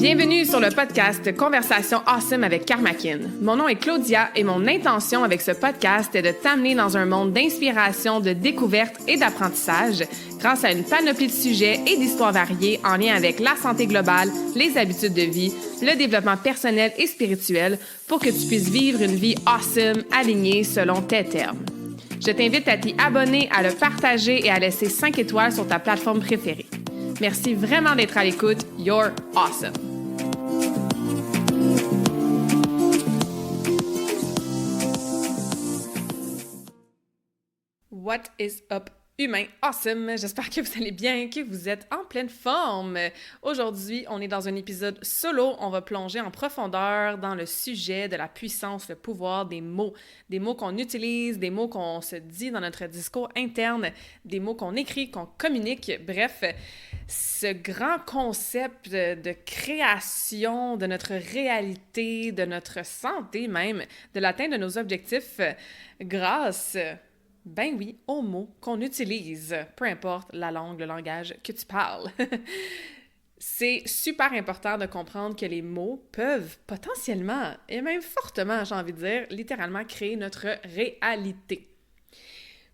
Bienvenue sur le podcast Conversation Awesome avec Karmakin. Mon nom est Claudia et mon intention avec ce podcast est de t'amener dans un monde d'inspiration, de découverte et d'apprentissage grâce à une panoplie de sujets et d'histoires variées en lien avec la santé globale, les habitudes de vie, le développement personnel et spirituel pour que tu puisses vivre une vie awesome alignée selon tes termes. Je t'invite à t'y abonner, à le partager et à laisser 5 étoiles sur ta plateforme préférée. Merci vraiment d'être à l'écoute. You're awesome! What is up, humain? Awesome! J'espère que vous allez bien, que vous êtes en pleine forme. Aujourd'hui, on est dans un épisode solo. On va plonger en profondeur dans le sujet de la puissance, le pouvoir des mots. Des mots qu'on utilise, des mots qu'on se dit dans notre discours interne, des mots qu'on écrit, qu'on communique. Bref, ce grand concept de création de notre réalité, de notre santé même, de l'atteinte de nos objectifs grâce... Ben oui, aux mots qu'on utilise, peu importe la langue, le langage que tu parles. C'est super important de comprendre que les mots peuvent potentiellement, et même fortement, j'ai envie de dire, littéralement créer notre réalité.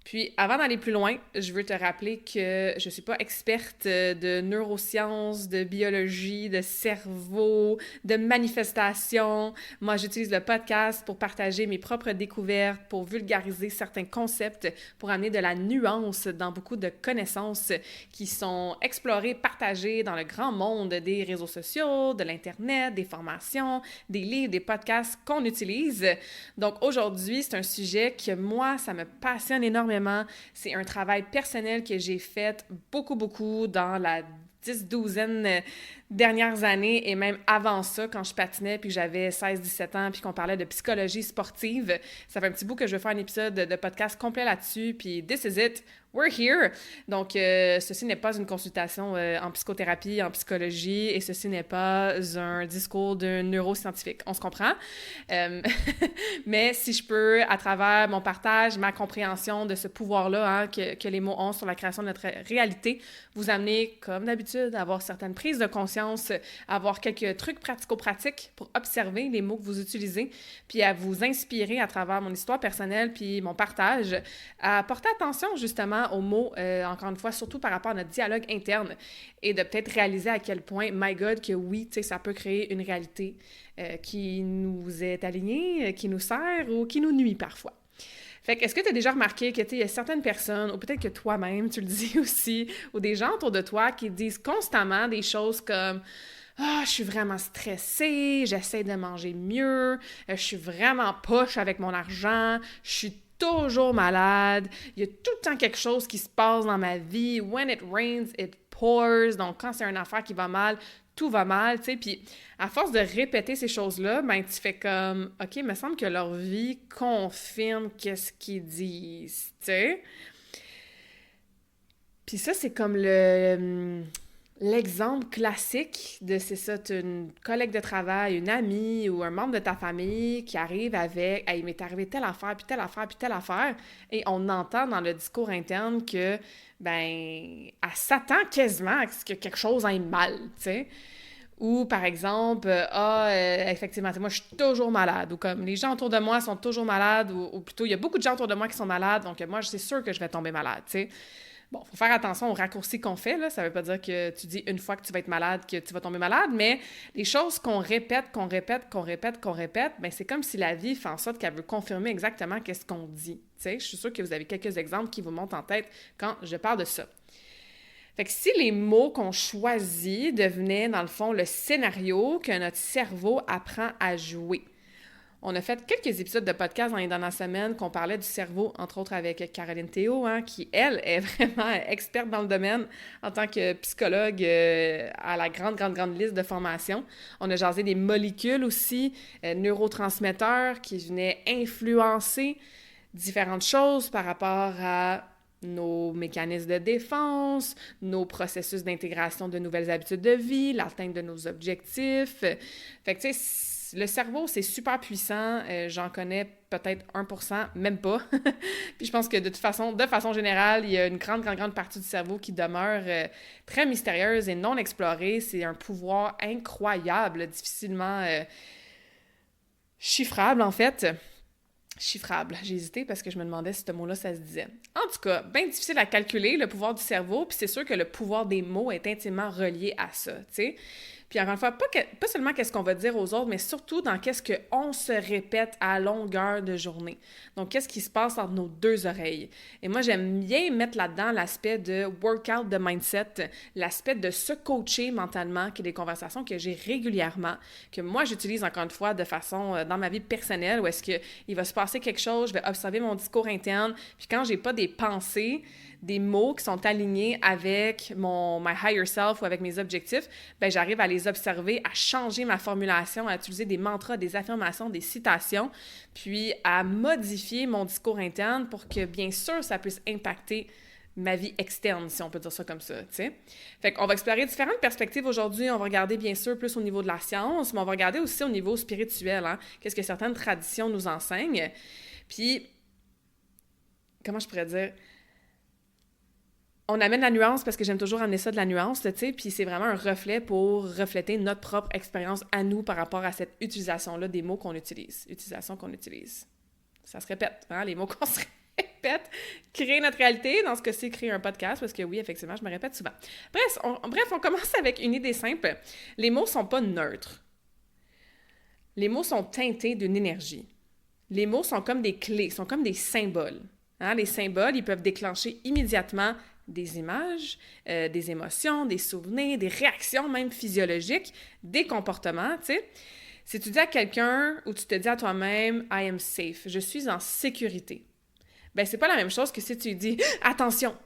Puis, avant d'aller plus loin, je veux te rappeler que je ne suis pas experte de neurosciences, de biologie, de cerveau, de manifestation. Moi, j'utilise le podcast pour partager mes propres découvertes, pour vulgariser certains concepts, pour amener de la nuance dans beaucoup de connaissances qui sont explorées, partagées dans le grand monde des réseaux sociaux, de l'Internet, des formations, des livres, des podcasts qu'on utilise. Donc, aujourd'hui, c'est un sujet que moi, ça me passionne énormément. C'est un travail personnel que j'ai fait beaucoup dans la 10-12 dernières années et même avant ça, quand je patinais puis que j'avais 16-17 ans puis qu'on parlait de psychologie sportive. Ça fait un petit bout que je veux faire un épisode de podcast complet là-dessus puis this is it, we're here! Donc, ceci n'est pas une consultation en psychothérapie, en psychologie et ceci n'est pas un discours d'un neuroscientifique. On se comprend? Mais si je peux, à travers mon partage, ma compréhension de ce pouvoir-là que les mots ont sur la création de notre réalité, vous amener, comme d'habitude, à avoir certaines prises de conscience, à avoir quelques trucs pratico-pratiques pour observer les mots que vous utilisez, puis à vous inspirer à travers mon histoire personnelle puis mon partage, à porter attention justement aux mots, encore une fois, surtout par rapport à notre dialogue interne et de peut-être réaliser à quel point, my God, que oui, tu sais, ça peut créer une réalité qui nous est alignée, qui nous sert ou qui nous nuit parfois. Fait que, est-ce que tu as déjà remarqué que, il y a certaines personnes, ou peut-être que toi-même, tu le dis aussi, ou des gens autour de toi qui disent constamment des choses comme « Ah, je suis vraiment stressée, j'essaie de manger mieux, je suis vraiment poche avec mon argent, je suis toujours malade, il y a tout le temps quelque chose qui se passe dans ma vie, when it rains, it pours », donc quand c'est une affaire qui va mal, tout va mal, tu sais, puis à force de répéter ces choses-là, ben tu fais comme, OK, il me semble que leur vie confirme qu'est-ce qu'ils disent, tu sais. Puis ça, c'est comme l'exemple classique de, c'est ça, tu as une collègue de travail, une amie ou un membre de ta famille qui arrive avec « Hey, il m'est arrivé telle affaire, puis telle affaire, puis telle affaire », et on entend dans le discours interne que, ben, elle s'attend quasiment à ce que quelque chose aille mal, tu sais. Ou, par exemple, effectivement, moi, je suis toujours malade. Ou comme, les gens autour de moi sont toujours malades. Ou plutôt, il y a beaucoup de gens autour de moi qui sont malades. Donc, moi, c'est sûr que je vais tomber malade, tu sais. Bon, il faut faire attention aux raccourcis qu'on fait, là. Ça veut pas dire que tu dis une fois que tu vas être malade, que tu vas tomber malade. Mais les choses qu'on répète, ben c'est comme si la vie fait en sorte qu'elle veut confirmer exactement qu'est-ce qu'on dit, tu sais. Je suis sûre que vous avez quelques exemples qui vous montent en tête quand je parle de ça. Fait que si les mots qu'on choisit devenaient, dans le fond, le scénario que notre cerveau apprend à jouer. On a fait quelques épisodes de podcast dans les dernières semaines qu'on parlait du cerveau, entre autres avec Caroline Théo, qui, elle, est vraiment experte dans le domaine en tant que psychologue à la grande liste de formations. On a jasé des molécules aussi, neurotransmetteurs qui venaient influencer différentes choses par rapport à nos mécanismes de défense, nos processus d'intégration de nouvelles habitudes de vie, l'atteinte de nos objectifs. Fait que, tu sais, le cerveau, c'est super puissant. J'en connais peut-être 1%, même pas. Puis je pense que de façon générale, il y a une grande partie du cerveau qui demeure très mystérieuse et non explorée. C'est un pouvoir incroyable, difficilement chiffrable, en fait. Chiffrable. J'ai hésité parce que je me demandais si ce mot-là, ça se disait. En tout cas, bien difficile à calculer, le pouvoir du cerveau, puis c'est sûr que le pouvoir des mots est intimement relié à ça, tu sais. Puis encore une fois, pas seulement qu'est-ce qu'on va dire aux autres, mais surtout dans qu'est-ce qu'on se répète à longueur de journée. Donc, qu'est-ce qui se passe entre nos deux oreilles. Et moi, j'aime bien mettre là-dedans l'aspect de workout de mindset, l'aspect de se coacher mentalement, qui est des conversations que j'ai régulièrement, que moi, j'utilise encore une fois de façon dans ma vie personnelle, où est-ce qu'il va se passer quelque chose, je vais observer mon discours interne, puis quand j'ai pas des pensées, des mots qui sont alignés avec my higher self ou avec mes objectifs, ben j'arrive à les observer, à changer ma formulation, à utiliser des mantras, des affirmations, des citations, puis à modifier mon discours interne pour que, bien sûr, ça puisse impacter ma vie externe, si on peut dire ça comme ça, tu sais. Fait qu'on va explorer différentes perspectives aujourd'hui. On va regarder, bien sûr, plus au niveau de la science, mais on va regarder aussi au niveau spirituel, hein. Qu'est-ce que certaines traditions nous enseignent. Puis, comment je pourrais dire? On amène la nuance parce que j'aime toujours amener ça de la nuance, tu sais, puis c'est vraiment un reflet pour refléter notre propre expérience à nous par rapport à cette utilisation-là des mots qu'on utilise. Utilisation qu'on utilise. Ça se répète, hein, les mots qu'on se répète. Créer notre réalité, dans ce cas-ci, créer un podcast, parce que oui, effectivement, je me répète souvent. Bref, on commence avec une idée simple. Les mots sont pas neutres. Les mots sont teintés d'une énergie. Les mots sont comme des clés, sont comme des symboles. Hein? Les symboles, ils peuvent déclencher immédiatement des images, des émotions, des souvenirs, des réactions même physiologiques, des comportements, tu sais. Si tu dis à quelqu'un ou tu te dis à toi-même « I am safe », je suis en sécurité, ben c'est pas la même chose que si tu dis « attention ».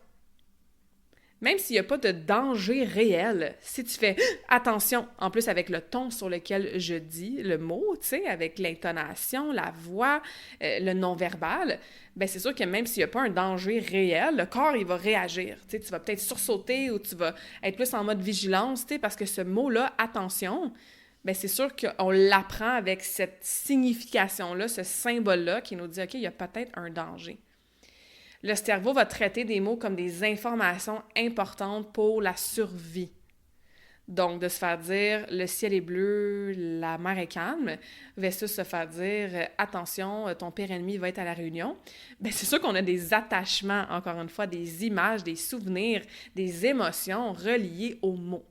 Même s'il n'y a pas de danger réel, si tu fais « attention », en plus avec le ton sur lequel je dis le mot, tu sais, avec l'intonation, la voix, le non-verbal, ben c'est sûr que même s'il n'y a pas un danger réel, le corps, il va réagir. Tu sais, tu vas peut-être sursauter ou tu vas être plus en mode vigilance, tu sais, parce que ce mot-là, « attention », ben c'est sûr qu'on l'apprend avec cette signification-là, ce symbole-là qui nous dit « OK, il y a peut-être un danger ». Le cerveau va traiter des mots comme des informations importantes pour la survie. Donc, de se faire dire « le ciel est bleu, la mer est calme » versus se faire dire « attention, ton pire ennemi va être à la réunion », bien, c'est sûr qu'on a des attachements, encore une fois, des images, des souvenirs, des émotions reliées aux mots.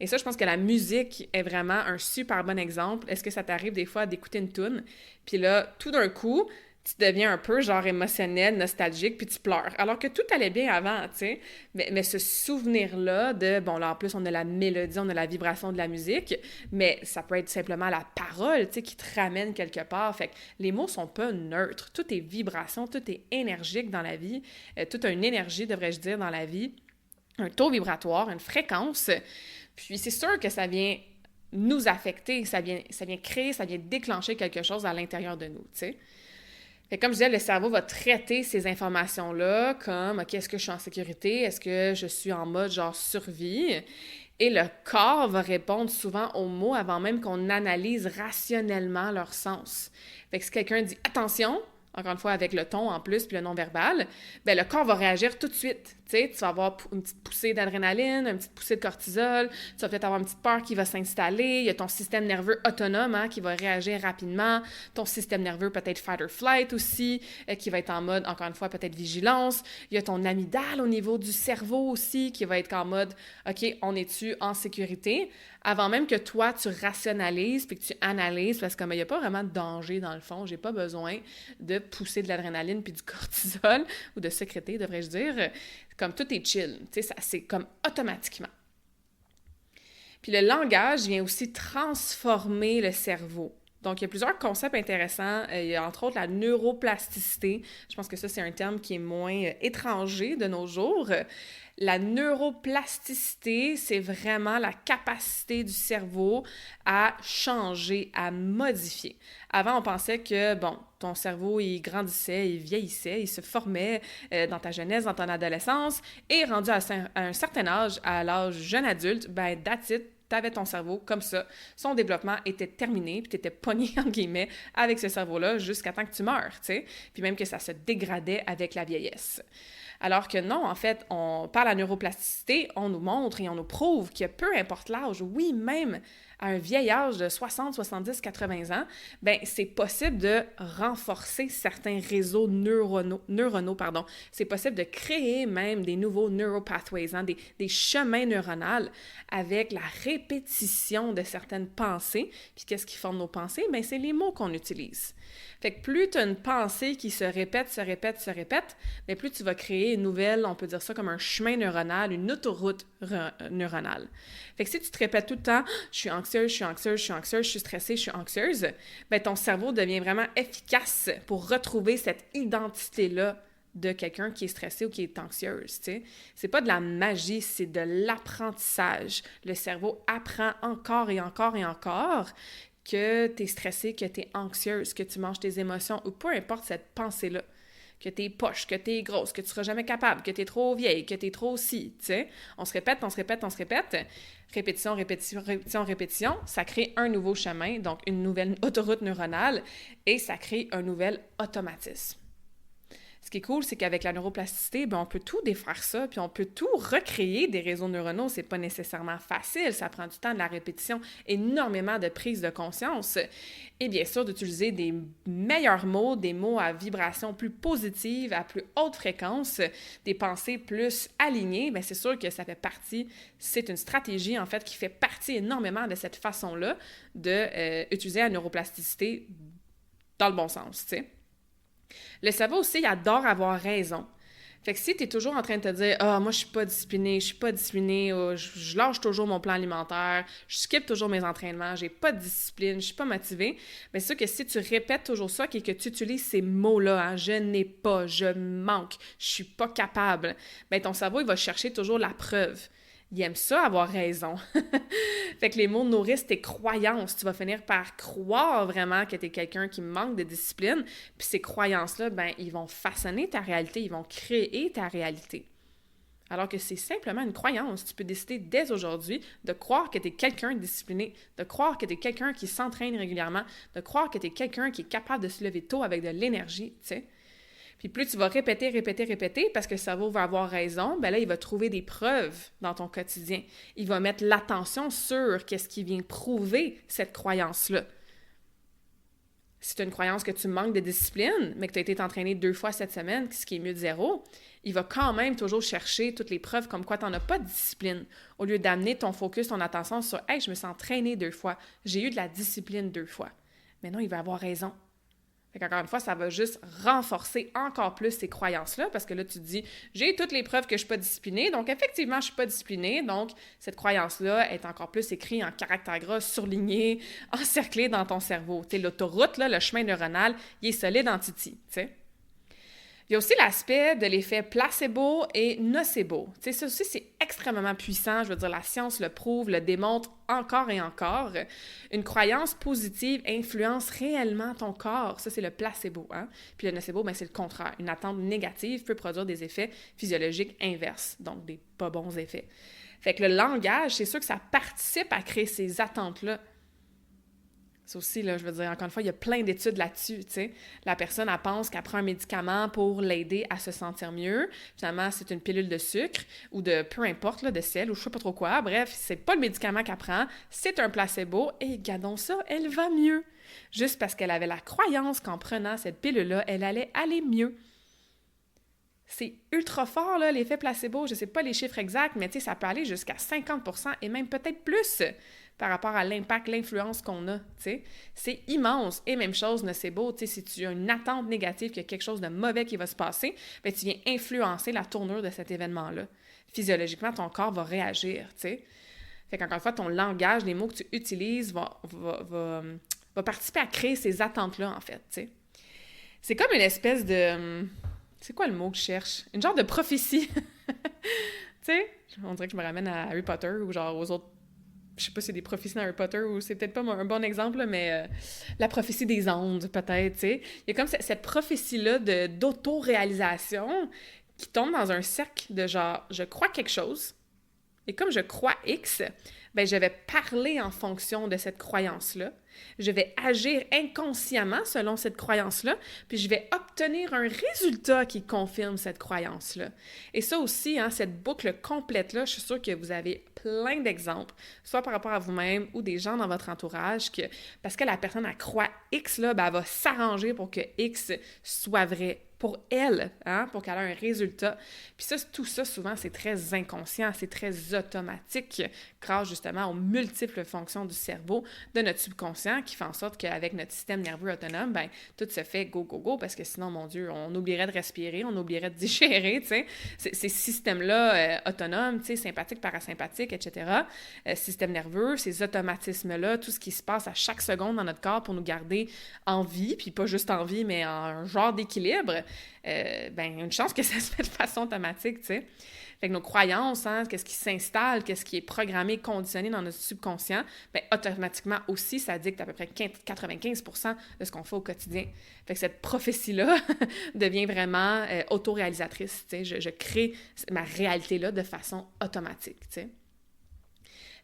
Et ça, je pense que la musique est vraiment un super bon exemple. Est-ce que ça t'arrive des fois d'écouter une toune, puis là, tout d'un coup, tu deviens un peu genre émotionnel, nostalgique, puis tu pleures. Alors que tout allait bien avant, tu sais. Mais ce souvenir-là de, bon, là, en plus, on a la mélodie, on a la vibration de la musique, mais ça peut être simplement la parole, tu sais, qui te ramène quelque part. Fait que les mots sont pas neutres. Tout est vibration, tout est énergique dans la vie. Tout a une énergie, devrais-je dire, dans la vie. Un taux vibratoire, une fréquence. Puis c'est sûr que ça vient nous affecter, ça vient créer, ça vient déclencher quelque chose à l'intérieur de nous, tu sais. Fait que comme je disais, le cerveau va traiter ces informations-là comme « OK, est-ce que je suis en sécurité? Est-ce que je suis en mode genre survie? » Et le corps va répondre souvent aux mots avant même qu'on analyse rationnellement leur sens. Fait que si quelqu'un dit « attention », encore une fois avec le ton en plus, puis le non-verbal, bien le corps va réagir tout de suite. Tu sais, tu vas avoir une petite poussée d'adrénaline, une petite poussée de cortisol, tu vas peut-être avoir une petite peur qui va s'installer, il y a ton système nerveux autonome qui va réagir rapidement, ton système nerveux peut-être fight or flight aussi, qui va être en mode, encore une fois, peut-être vigilance, il y a ton amygdale au niveau du cerveau aussi, qui va être en mode, OK, on est-tu en sécurité? Avant même que toi, tu rationalises puis que tu analyses, parce que il n'y a pas vraiment de danger dans le fond, j'ai pas besoin de pousser de l'adrénaline puis du cortisol, ou de sécréter, devrais-je dire, comme tout est chill, tu sais, c'est comme automatiquement. Puis le langage vient aussi transformer le cerveau. Donc, il y a plusieurs concepts intéressants. Il y a entre autres la neuroplasticité. Je pense que ça, c'est un terme qui est moins étranger de nos jours. La neuroplasticité, c'est vraiment la capacité du cerveau à changer, à modifier. Avant, on pensait que, bon, ton cerveau, il grandissait, il vieillissait, il se formait dans ta jeunesse, dans ton adolescence, et rendu à un certain âge, à l'âge jeune adulte, ben that's it, t'avais ton cerveau comme ça. Son développement était terminé, puis t'étais pogné, entre guillemets, avec ce cerveau-là jusqu'à temps que tu meurs, tu sais. Puis même que ça se dégradait avec la vieillesse. Alors que non, en fait, par la neuroplasticité, on nous montre et on nous prouve que peu importe l'âge, oui, même à un vieil âge de 60, 70, 80 ans, ben c'est possible de renforcer certains réseaux neuronaux. C'est possible de créer même des nouveaux neuropathways, des chemins neuronaux avec la répétition de certaines pensées. Puis qu'est-ce qui forme nos pensées? Ben c'est les mots qu'on utilise. Fait que plus tu as une pensée qui se répète, bien plus tu vas créer une nouvelle, on peut dire ça comme un chemin neuronal, une autoroute neuronale. Fait que si tu te répètes tout le temps « je suis anxieuse, je suis anxieuse, je suis anxieuse, je suis stressée, je suis anxieuse », bien ton cerveau devient vraiment efficace pour retrouver cette identité-là de quelqu'un qui est stressé ou qui est anxieuse, tu sais. C'est pas de la magie, c'est de l'apprentissage. Le cerveau apprend encore et encore et encore que tu es stressée, que tu es anxieuse, que tu manges tes émotions, ou peu importe cette pensée-là, que tu es poche, que tu es grosse, que tu seras jamais capable, que tu es trop vieille, que tu es trop si, tu sais. On se répète. Répétition, répétition, répétition, répétition. Ça crée un nouveau chemin, donc une nouvelle autoroute neuronale, et ça crée un nouvel automatisme. Ce qui est cool, c'est qu'avec la neuroplasticité, ben on peut tout défaire ça, puis on peut tout recréer des réseaux neuronaux. C'est pas nécessairement facile, ça prend du temps, de la répétition, énormément de prise de conscience. Et bien sûr, d'utiliser des meilleurs mots, des mots à vibration plus positive, à plus haute fréquence, des pensées plus alignées, bien c'est sûr que ça fait partie, c'est une stratégie en fait qui fait partie énormément de cette façon-là d'utiliser la neuroplasticité dans le bon sens, tu sais. Le cerveau aussi, il adore avoir raison. Fait que si tu es toujours en train de te dire « Ah, moi, je suis pas disciplinée, oh, je lâche toujours mon plan alimentaire, je skip toujours mes entraînements, j'ai pas de discipline, je suis pas motivée », bien c'est sûr que si tu répètes toujours ça et que tu utilises ces mots-là, hein, « je n'ai pas »,« je manque »,« je suis pas capable », bien ton cerveau, il va chercher toujours la preuve. Il aime ça, avoir raison. Fait que les mots nourrissent tes croyances. Tu vas finir par croire vraiment que tu es quelqu'un qui manque de discipline. Puis ces croyances-là, ben, ils vont façonner ta réalité, ils vont créer ta réalité. Alors que c'est simplement une croyance. Tu peux décider dès aujourd'hui de croire que tu es quelqu'un de discipliné, de croire que tu es quelqu'un qui s'entraîne régulièrement, de croire que tu es quelqu'un qui est capable de se lever tôt avec de l'énergie, tu sais. Puis plus tu vas répéter, parce que le cerveau va avoir raison, ben là, il va trouver des preuves dans ton quotidien. Il va mettre l'attention sur qu'est-ce qui vient prouver cette croyance-là. Si tu as une croyance que tu manques de discipline, mais que tu as été t'entraîner 2 fois cette semaine, ce qui est mieux de 0, il va quand même toujours chercher toutes les preuves comme quoi tu n'en as pas de discipline, au lieu d'amener ton focus, ton attention sur « Hey, je me suis entraîné 2 fois, j'ai eu de la discipline 2 fois. » Mais non, il va avoir raison. Fait qu'encore une fois, ça va juste renforcer encore plus ces croyances-là, parce que là, tu te dis, j'ai toutes les preuves que je ne suis pas disciplinée, donc effectivement, je ne suis pas disciplinée, donc cette croyance-là est encore plus écrite en caractère gras, surlignée, encerclée dans ton cerveau. Tu sais, l'autoroute, là, le chemin neuronal, il est solide en titi, tu sais. Il y a aussi l'aspect de l'effet placebo et nocebo. Tu sais, ça aussi, c'est extrêmement puissant. Je veux dire, la science le prouve, le démontre encore et encore. Une croyance positive influence réellement ton corps. Ça, c'est le placebo, hein? Puis le nocebo, bien, c'est le contraire. Une attente négative peut produire des effets physiologiques inverses, donc des pas bons effets. Fait que le langage, c'est sûr que ça participe à créer ces attentes-là. C'est aussi, là, je veux dire, encore une fois, il y a plein d'études là-dessus, tu sais. La personne, elle pense qu'elle prend un médicament pour l'aider à se sentir mieux. Finalement, c'est une pilule de sucre ou de peu importe, là, de sel ou je sais pas trop quoi. Bref, c'est pas le médicament qu'elle prend, c'est un placebo et gardons ça, elle va mieux. Juste parce qu'elle avait la croyance qu'en prenant cette pilule-là, elle allait aller mieux. C'est ultra fort, là, l'effet placebo. Je sais pas les chiffres exacts, mais tu sais, ça peut aller jusqu'à 50% et même peut-être plus par rapport à l'impact, l'influence qu'on a, tu sais. C'est immense. Et même chose, nocebo, tu sais, si tu as une attente négative qu'il y a quelque chose de mauvais qui va se passer, bien, tu viens influencer la tournure de cet événement-là. Physiologiquement, ton corps va réagir, tu sais. Fait qu'encore une fois, ton langage, les mots que tu utilises va participer à créer ces attentes-là, en fait, tu sais. C'est comme une espèce de... C'est quoi le mot que je cherche? Une genre de prophétie. Tu sais, on dirait que je me ramène à Harry Potter ou genre aux autres... Je sais pas si c'est des prophéties dans Harry Potter ou c'est peut-être pas un bon exemple, mais la prophétie des ondes, peut-être, tu sais. Il y a comme cette prophétie-là d'auto-réalisation qui tombe dans un cercle de genre, je crois quelque chose, et comme je crois X, ben je vais parler en fonction de cette croyance-là. Je vais agir inconsciemment selon cette croyance-là, puis je vais obtenir un résultat qui confirme cette croyance-là. Et ça aussi, hein, cette boucle complète-là, je suis sûre que vous avez plein d'exemples, soit par rapport à vous-même ou des gens dans votre entourage, que parce que la personne, elle croit X, là, ben, elle va s'arranger pour que X soit vrai pour elle, hein, pour qu'elle ait un résultat. Puis ça, tout ça, souvent, c'est très inconscient, c'est très automatique, grâce justement aux multiples fonctions du cerveau, de notre subconscient, qui fait en sorte qu'avec notre système nerveux autonome, ben tout se fait go, go, go, parce que sinon, mon Dieu, on oublierait de respirer, on oublierait de digérer, tu sais. Ces systèmes-là autonomes, tu sais, sympathiques, parasympathiques, etc., système nerveux, ces automatismes-là, tout ce qui se passe à chaque seconde dans notre corps pour nous garder en vie, puis pas juste en vie, mais en un genre d'équilibre, ben une chance que ça se fait de façon automatique, tu sais. Fait que nos croyances, hein, qu'est-ce qui s'installe, qu'est-ce qui est programmé, conditionné dans notre subconscient, bien, automatiquement aussi, ça dicte à peu près 95% de ce qu'on fait au quotidien. Fait que cette prophétie-là devient vraiment autoréalisatrice, tu sais. Je crée ma réalité-là de façon automatique, tu sais.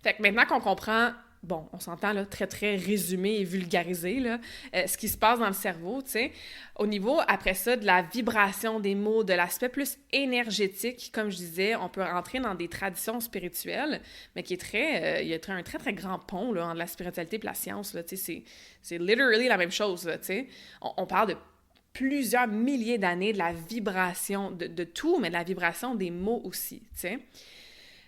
Fait que maintenant qu'on comprend, bon, on s'entend là, très, très résumé et vulgarisé, là, ce qui se passe dans le cerveau, tu sais, au niveau, après ça, de la vibration des mots, de l'aspect plus énergétique, comme je disais, on peut rentrer dans des traditions spirituelles, mais qui est très, il y a un très, très grand pont, là, entre la spiritualité et la science, là, tu sais, c'est literally la même chose, là, tu sais. On parle de plusieurs milliers d'années de la vibration, de tout, mais de la vibration des mots aussi, tu sais.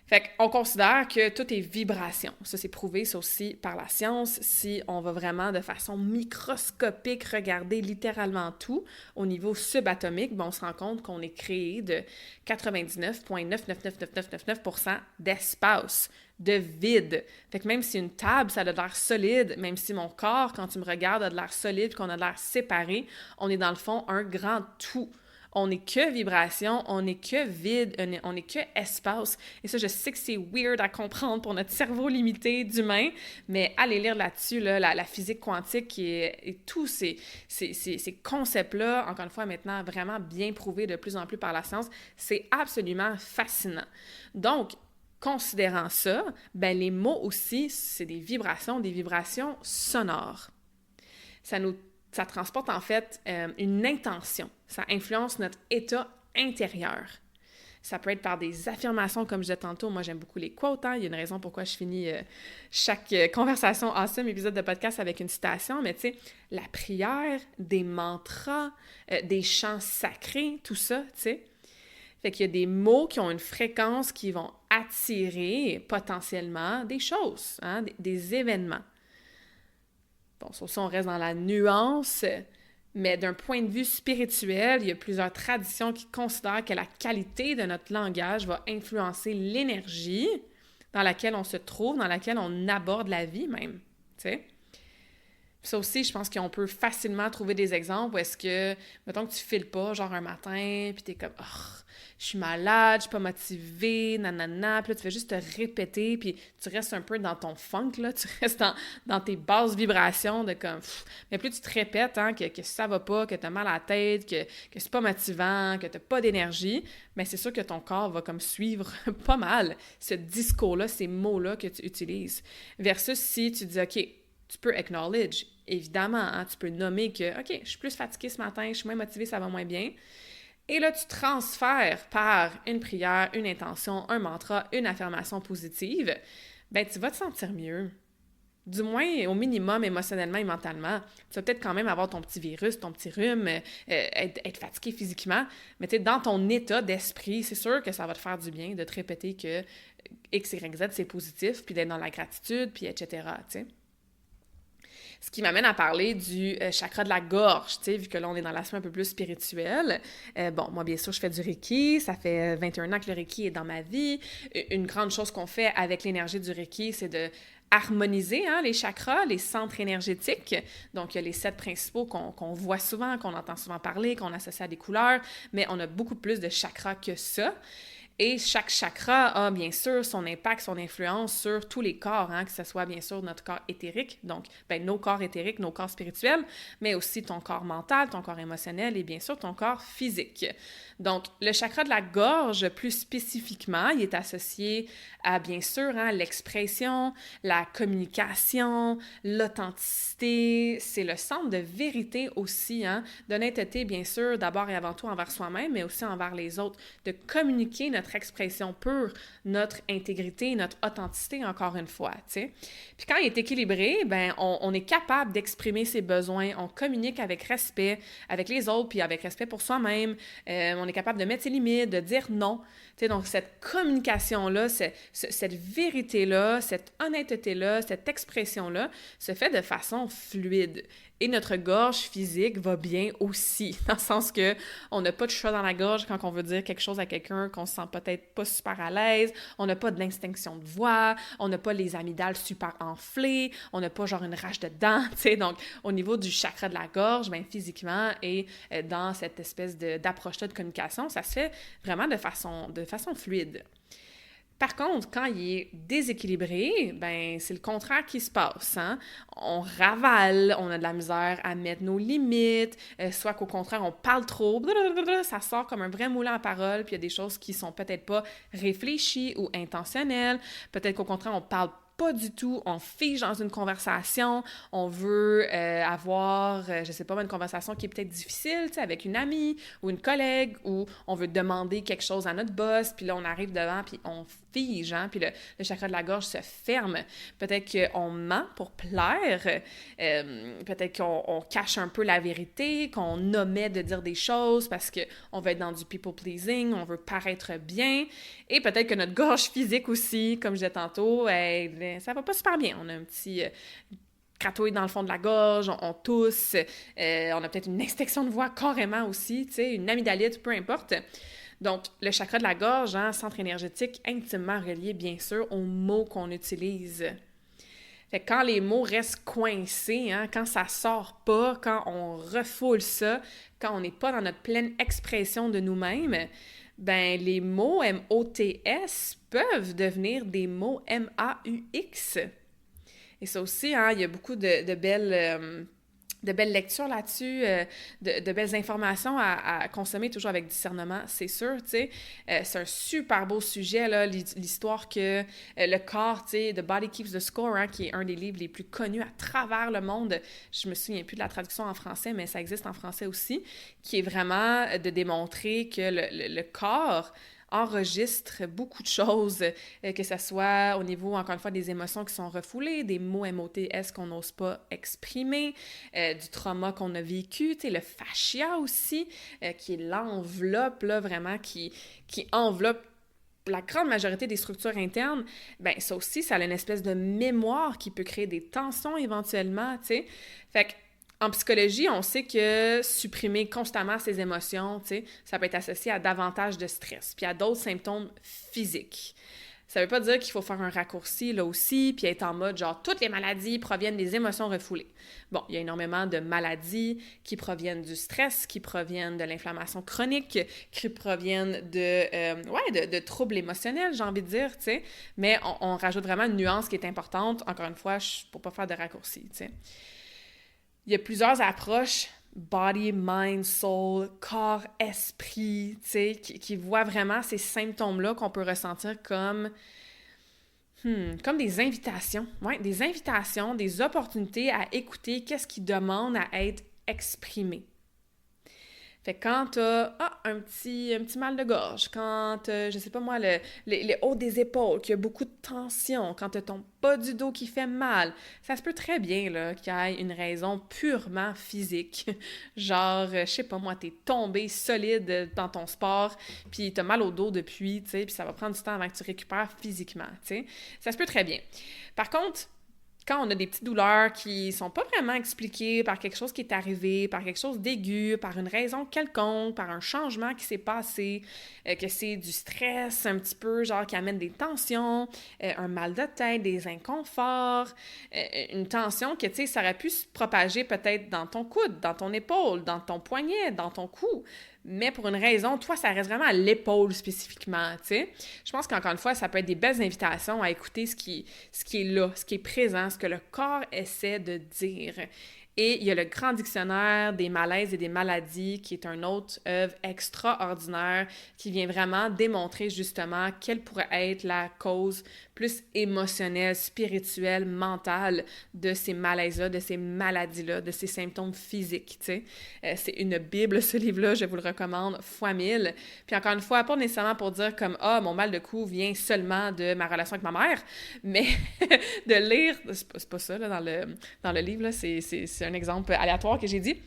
Fait qu'on considère que tout est vibration. Ça, c'est prouvé, ça aussi, par la science. Si on va vraiment de façon microscopique regarder littéralement tout au niveau subatomique, ben on se rend compte qu'on est créé de 99,9999999% d'espace, de vide. Fait que même si une table, ça a de l'air solide, même si mon corps, quand tu me regardes, a de l'air solide, qu'on a de l'air séparé, on est dans le fond un grand tout. On n'est que vibration, on n'est que vide, on n'est que espace. Et ça, je sais que c'est weird à comprendre pour notre cerveau limité d'humain, mais allez lire là-dessus, là, la physique quantique et tous ces concepts-là, encore une fois, maintenant vraiment bien prouvés de plus en plus par la science, c'est absolument fascinant. Donc, considérant ça, ben les mots aussi, c'est des vibrations sonores. Ça transporte en fait une intention. Ça influence notre état intérieur. Ça peut être par des affirmations, comme je disais tantôt. Moi, j'aime beaucoup les quotes. Hein? Il y a une raison pourquoi je finis chaque conversation awesome, épisode de podcast avec une citation. Mais tu sais, la prière, des mantras, des chants sacrés, tout ça, tu sais. Fait qu'il y a des mots qui ont une fréquence qui vont attirer potentiellement des choses, hein? Des événements. Bon, sur ça, on reste dans la nuance, mais d'un point de vue spirituel, il y a plusieurs traditions qui considèrent que la qualité de notre langage va influencer l'énergie dans laquelle on se trouve, dans laquelle on aborde la vie même, tu sais. Ça aussi, je pense qu'on peut facilement trouver des exemples où est-ce que, mettons que tu files pas, genre un matin, puis t'es comme « Oh, je suis malade, je suis pas motivée, nanana », puis là, tu fais juste te répéter, puis tu restes un peu dans ton funk, là, tu restes dans tes basses vibrations de comme... Mais plus tu te répètes, hein, que ça va pas, que t'as mal à la tête, que c'est pas motivant, que t'as pas d'énergie, bien, c'est sûr que ton corps va comme suivre pas mal ce discours-là, ces mots-là que tu utilises. Versus si tu dis « OK, tu peux acknowledge », évidemment, hein, tu peux nommer que « OK, je suis plus fatiguée ce matin, je suis moins motivée, ça va moins bien ». Et là, tu transfères par une prière, une intention, un mantra, une affirmation positive, bien, tu vas te sentir mieux. Du moins, au minimum, émotionnellement et mentalement. Tu vas peut-être quand même avoir ton petit virus, ton petit rhume, être fatigué physiquement, mais tu sais, dans ton état d'esprit, c'est sûr que ça va te faire du bien de te répéter que X, Y, Z, c'est positif, puis d'être dans la gratitude, puis etc., tu sais. Ce qui m'amène à parler du chakra de la gorge, tu sais, vu que là, on est dans l'aspect un peu plus spirituel. Bon, moi, bien sûr, je fais du Reiki. Ça fait 21 ans que le Reiki est dans ma vie. Une grande chose qu'on fait avec l'énergie du Reiki, c'est de harmoniser, hein, les chakras, les centres énergétiques. Donc, il y a les 7 principaux qu'on voit souvent, qu'on entend souvent parler, qu'on associe à des couleurs, mais on a beaucoup plus de chakras que ça. Et chaque chakra a bien sûr son impact, son influence sur tous les corps, que ce soit bien sûr notre corps éthérique, donc nos corps éthériques, nos corps spirituels, mais aussi ton corps mental, ton corps émotionnel et bien sûr ton corps physique. Donc, le chakra de la gorge, plus spécifiquement, il est associé à bien sûr l'expression, la communication, l'authenticité. C'est le centre de vérité aussi, d'honnêteté bien sûr, d'abord et avant tout envers soi-même, mais aussi envers les autres, de communiquer notre expression pure, notre intégrité, notre authenticité, encore une fois, tu sais. Puis quand il est équilibré, on est capable d'exprimer ses besoins, on communique avec respect avec les autres, puis avec respect pour soi-même, on est capable de mettre ses limites, de dire non. Tu sais, donc cette communication-là, cette vérité-là, cette honnêteté-là, cette expression-là se fait de façon fluide. Et notre gorge physique va bien aussi, dans le sens que on n'a pas de chat dans la gorge quand on veut dire quelque chose à quelqu'un qu'on se sent peut-être pas super à l'aise, on n'a pas de l'extinction de voix, on n'a pas les amygdales super enflées, on n'a pas genre une rage de dents, tu sais. Donc, au niveau du chakra de la gorge, physiquement et dans cette espèce d'approche-là de communication, ça se fait vraiment de façon fluide. Par contre, quand il est déséquilibré, c'est le contraire qui se passe. On ravale, on a de la misère à mettre nos limites, soit qu'au contraire, on parle trop, ça sort comme un vrai moulin à parole, puis il y a des choses qui sont peut-être pas réfléchies ou intentionnelles. Peut-être qu'au contraire, on parle pas du tout, on fige dans une conversation, on veut avoir, je sais pas, une conversation qui est peut-être difficile, tu sais, avec une amie ou une collègue, ou on veut demander quelque chose à notre boss, puis là, on arrive devant, puis on fige, puis le chakra de la gorge se ferme. Peut-être qu'on ment pour plaire, peut-être qu'on cache un peu la vérité, qu'on omet de dire des choses parce qu'on veut être dans du people-pleasing, on veut paraître bien, et peut-être que notre gorge physique aussi, comme je disais tantôt, ça va pas super bien. On a un petit cratouille dans le fond de la gorge, on tousse, on a peut-être une extinction de voix carrément aussi, tu sais, une amygdalite, peu importe. Donc, le chakra de la gorge, centre énergétique intimement relié, bien sûr, aux mots qu'on utilise. Fait que quand les mots restent coincés, quand ça sort pas, quand on refoule ça, quand on n'est pas dans notre pleine expression de nous-mêmes, les mots M-O-T-S peuvent devenir des mots M-A-U-X. Et ça aussi, il y a beaucoup de belles lectures là-dessus, de belles informations à consommer toujours avec discernement, c'est sûr, tu sais. C'est un super beau sujet, là, l'histoire que le corps, tu sais, The Body Keeps the Score, qui est un des livres les plus connus à travers le monde. Je me souviens plus de la traduction en français, mais ça existe en français aussi, qui est vraiment de démontrer que le corps enregistre beaucoup de choses, que ce soit au niveau, encore une fois, des émotions qui sont refoulées, des mots MOTS qu'on n'ose pas exprimer, du trauma qu'on a vécu, tu sais, le fascia aussi, qui est l'enveloppe, là, vraiment, qui enveloppe la grande majorité des structures internes, ça aussi, ça a une espèce de mémoire qui peut créer des tensions éventuellement, tu sais. Fait que en psychologie, on sait que supprimer constamment ses émotions, tu sais, ça peut être associé à davantage de stress, puis à d'autres symptômes physiques. Ça veut pas dire qu'il faut faire un raccourci là aussi, puis être en mode genre toutes les maladies proviennent des émotions refoulées. Bon, il y a énormément de maladies qui proviennent du stress, qui proviennent de l'inflammation chronique, qui proviennent de troubles émotionnels, j'ai envie de dire, tu sais. Mais on rajoute vraiment une nuance qui est importante, encore une fois, pour pas faire de raccourci, tu sais. Il y a plusieurs approches, body, mind, soul, corps, esprit, tu sais, qui voient vraiment ces symptômes-là qu'on peut ressentir comme des invitations. Ouais, des invitations, des opportunités à écouter qu'est-ce qui demande à être exprimé. Fait que quand t'as un petit mal de gorge, quand t'as, je sais pas moi, les hauts des épaules, qu'il y a beaucoup de tension, quand t'as ton bas du dos qui fait mal, ça se peut très bien là, qu'il y ait une raison purement physique. Genre, je sais pas moi, t'es tombé solide dans ton sport, puis t'as mal au dos depuis, tu sais, puis ça va prendre du temps avant que tu récupères physiquement, tu sais. Ça se peut très bien. Par contre, quand on a des petites douleurs qui sont pas vraiment expliquées par quelque chose qui est arrivé, par quelque chose d'aigu, par une raison quelconque, par un changement qui s'est passé, que c'est du stress un petit peu, genre qui amène des tensions, un mal de tête, des inconforts, une tension que, tu sais, ça aurait pu se propager peut-être dans ton coude, dans ton épaule, dans ton poignet, dans ton cou, mais pour une raison, toi, ça reste vraiment à l'épaule spécifiquement, tu sais. Je pense qu'encore une fois, ça peut être des belles invitations à écouter ce qui est là, ce qui est présent, ce que le corps essaie de dire. Et il y a le Grand Dictionnaire des malaises et des maladies, qui est une autre œuvre extraordinaire qui vient vraiment démontrer justement quelle pourrait être la cause plus émotionnelle, spirituelle, mentale de ces malaises-là, de ces maladies-là, de ces symptômes physiques, tu sais. C'est une bible, ce livre-là, je vous le recommande fois 1000. Puis encore une fois, pas nécessairement pour dire comme « Ah, mon mal de cou vient seulement de ma relation avec ma mère », mais de lire, c'est pas ça là, dans le livre, là, c'est un exemple aléatoire que j'ai dit,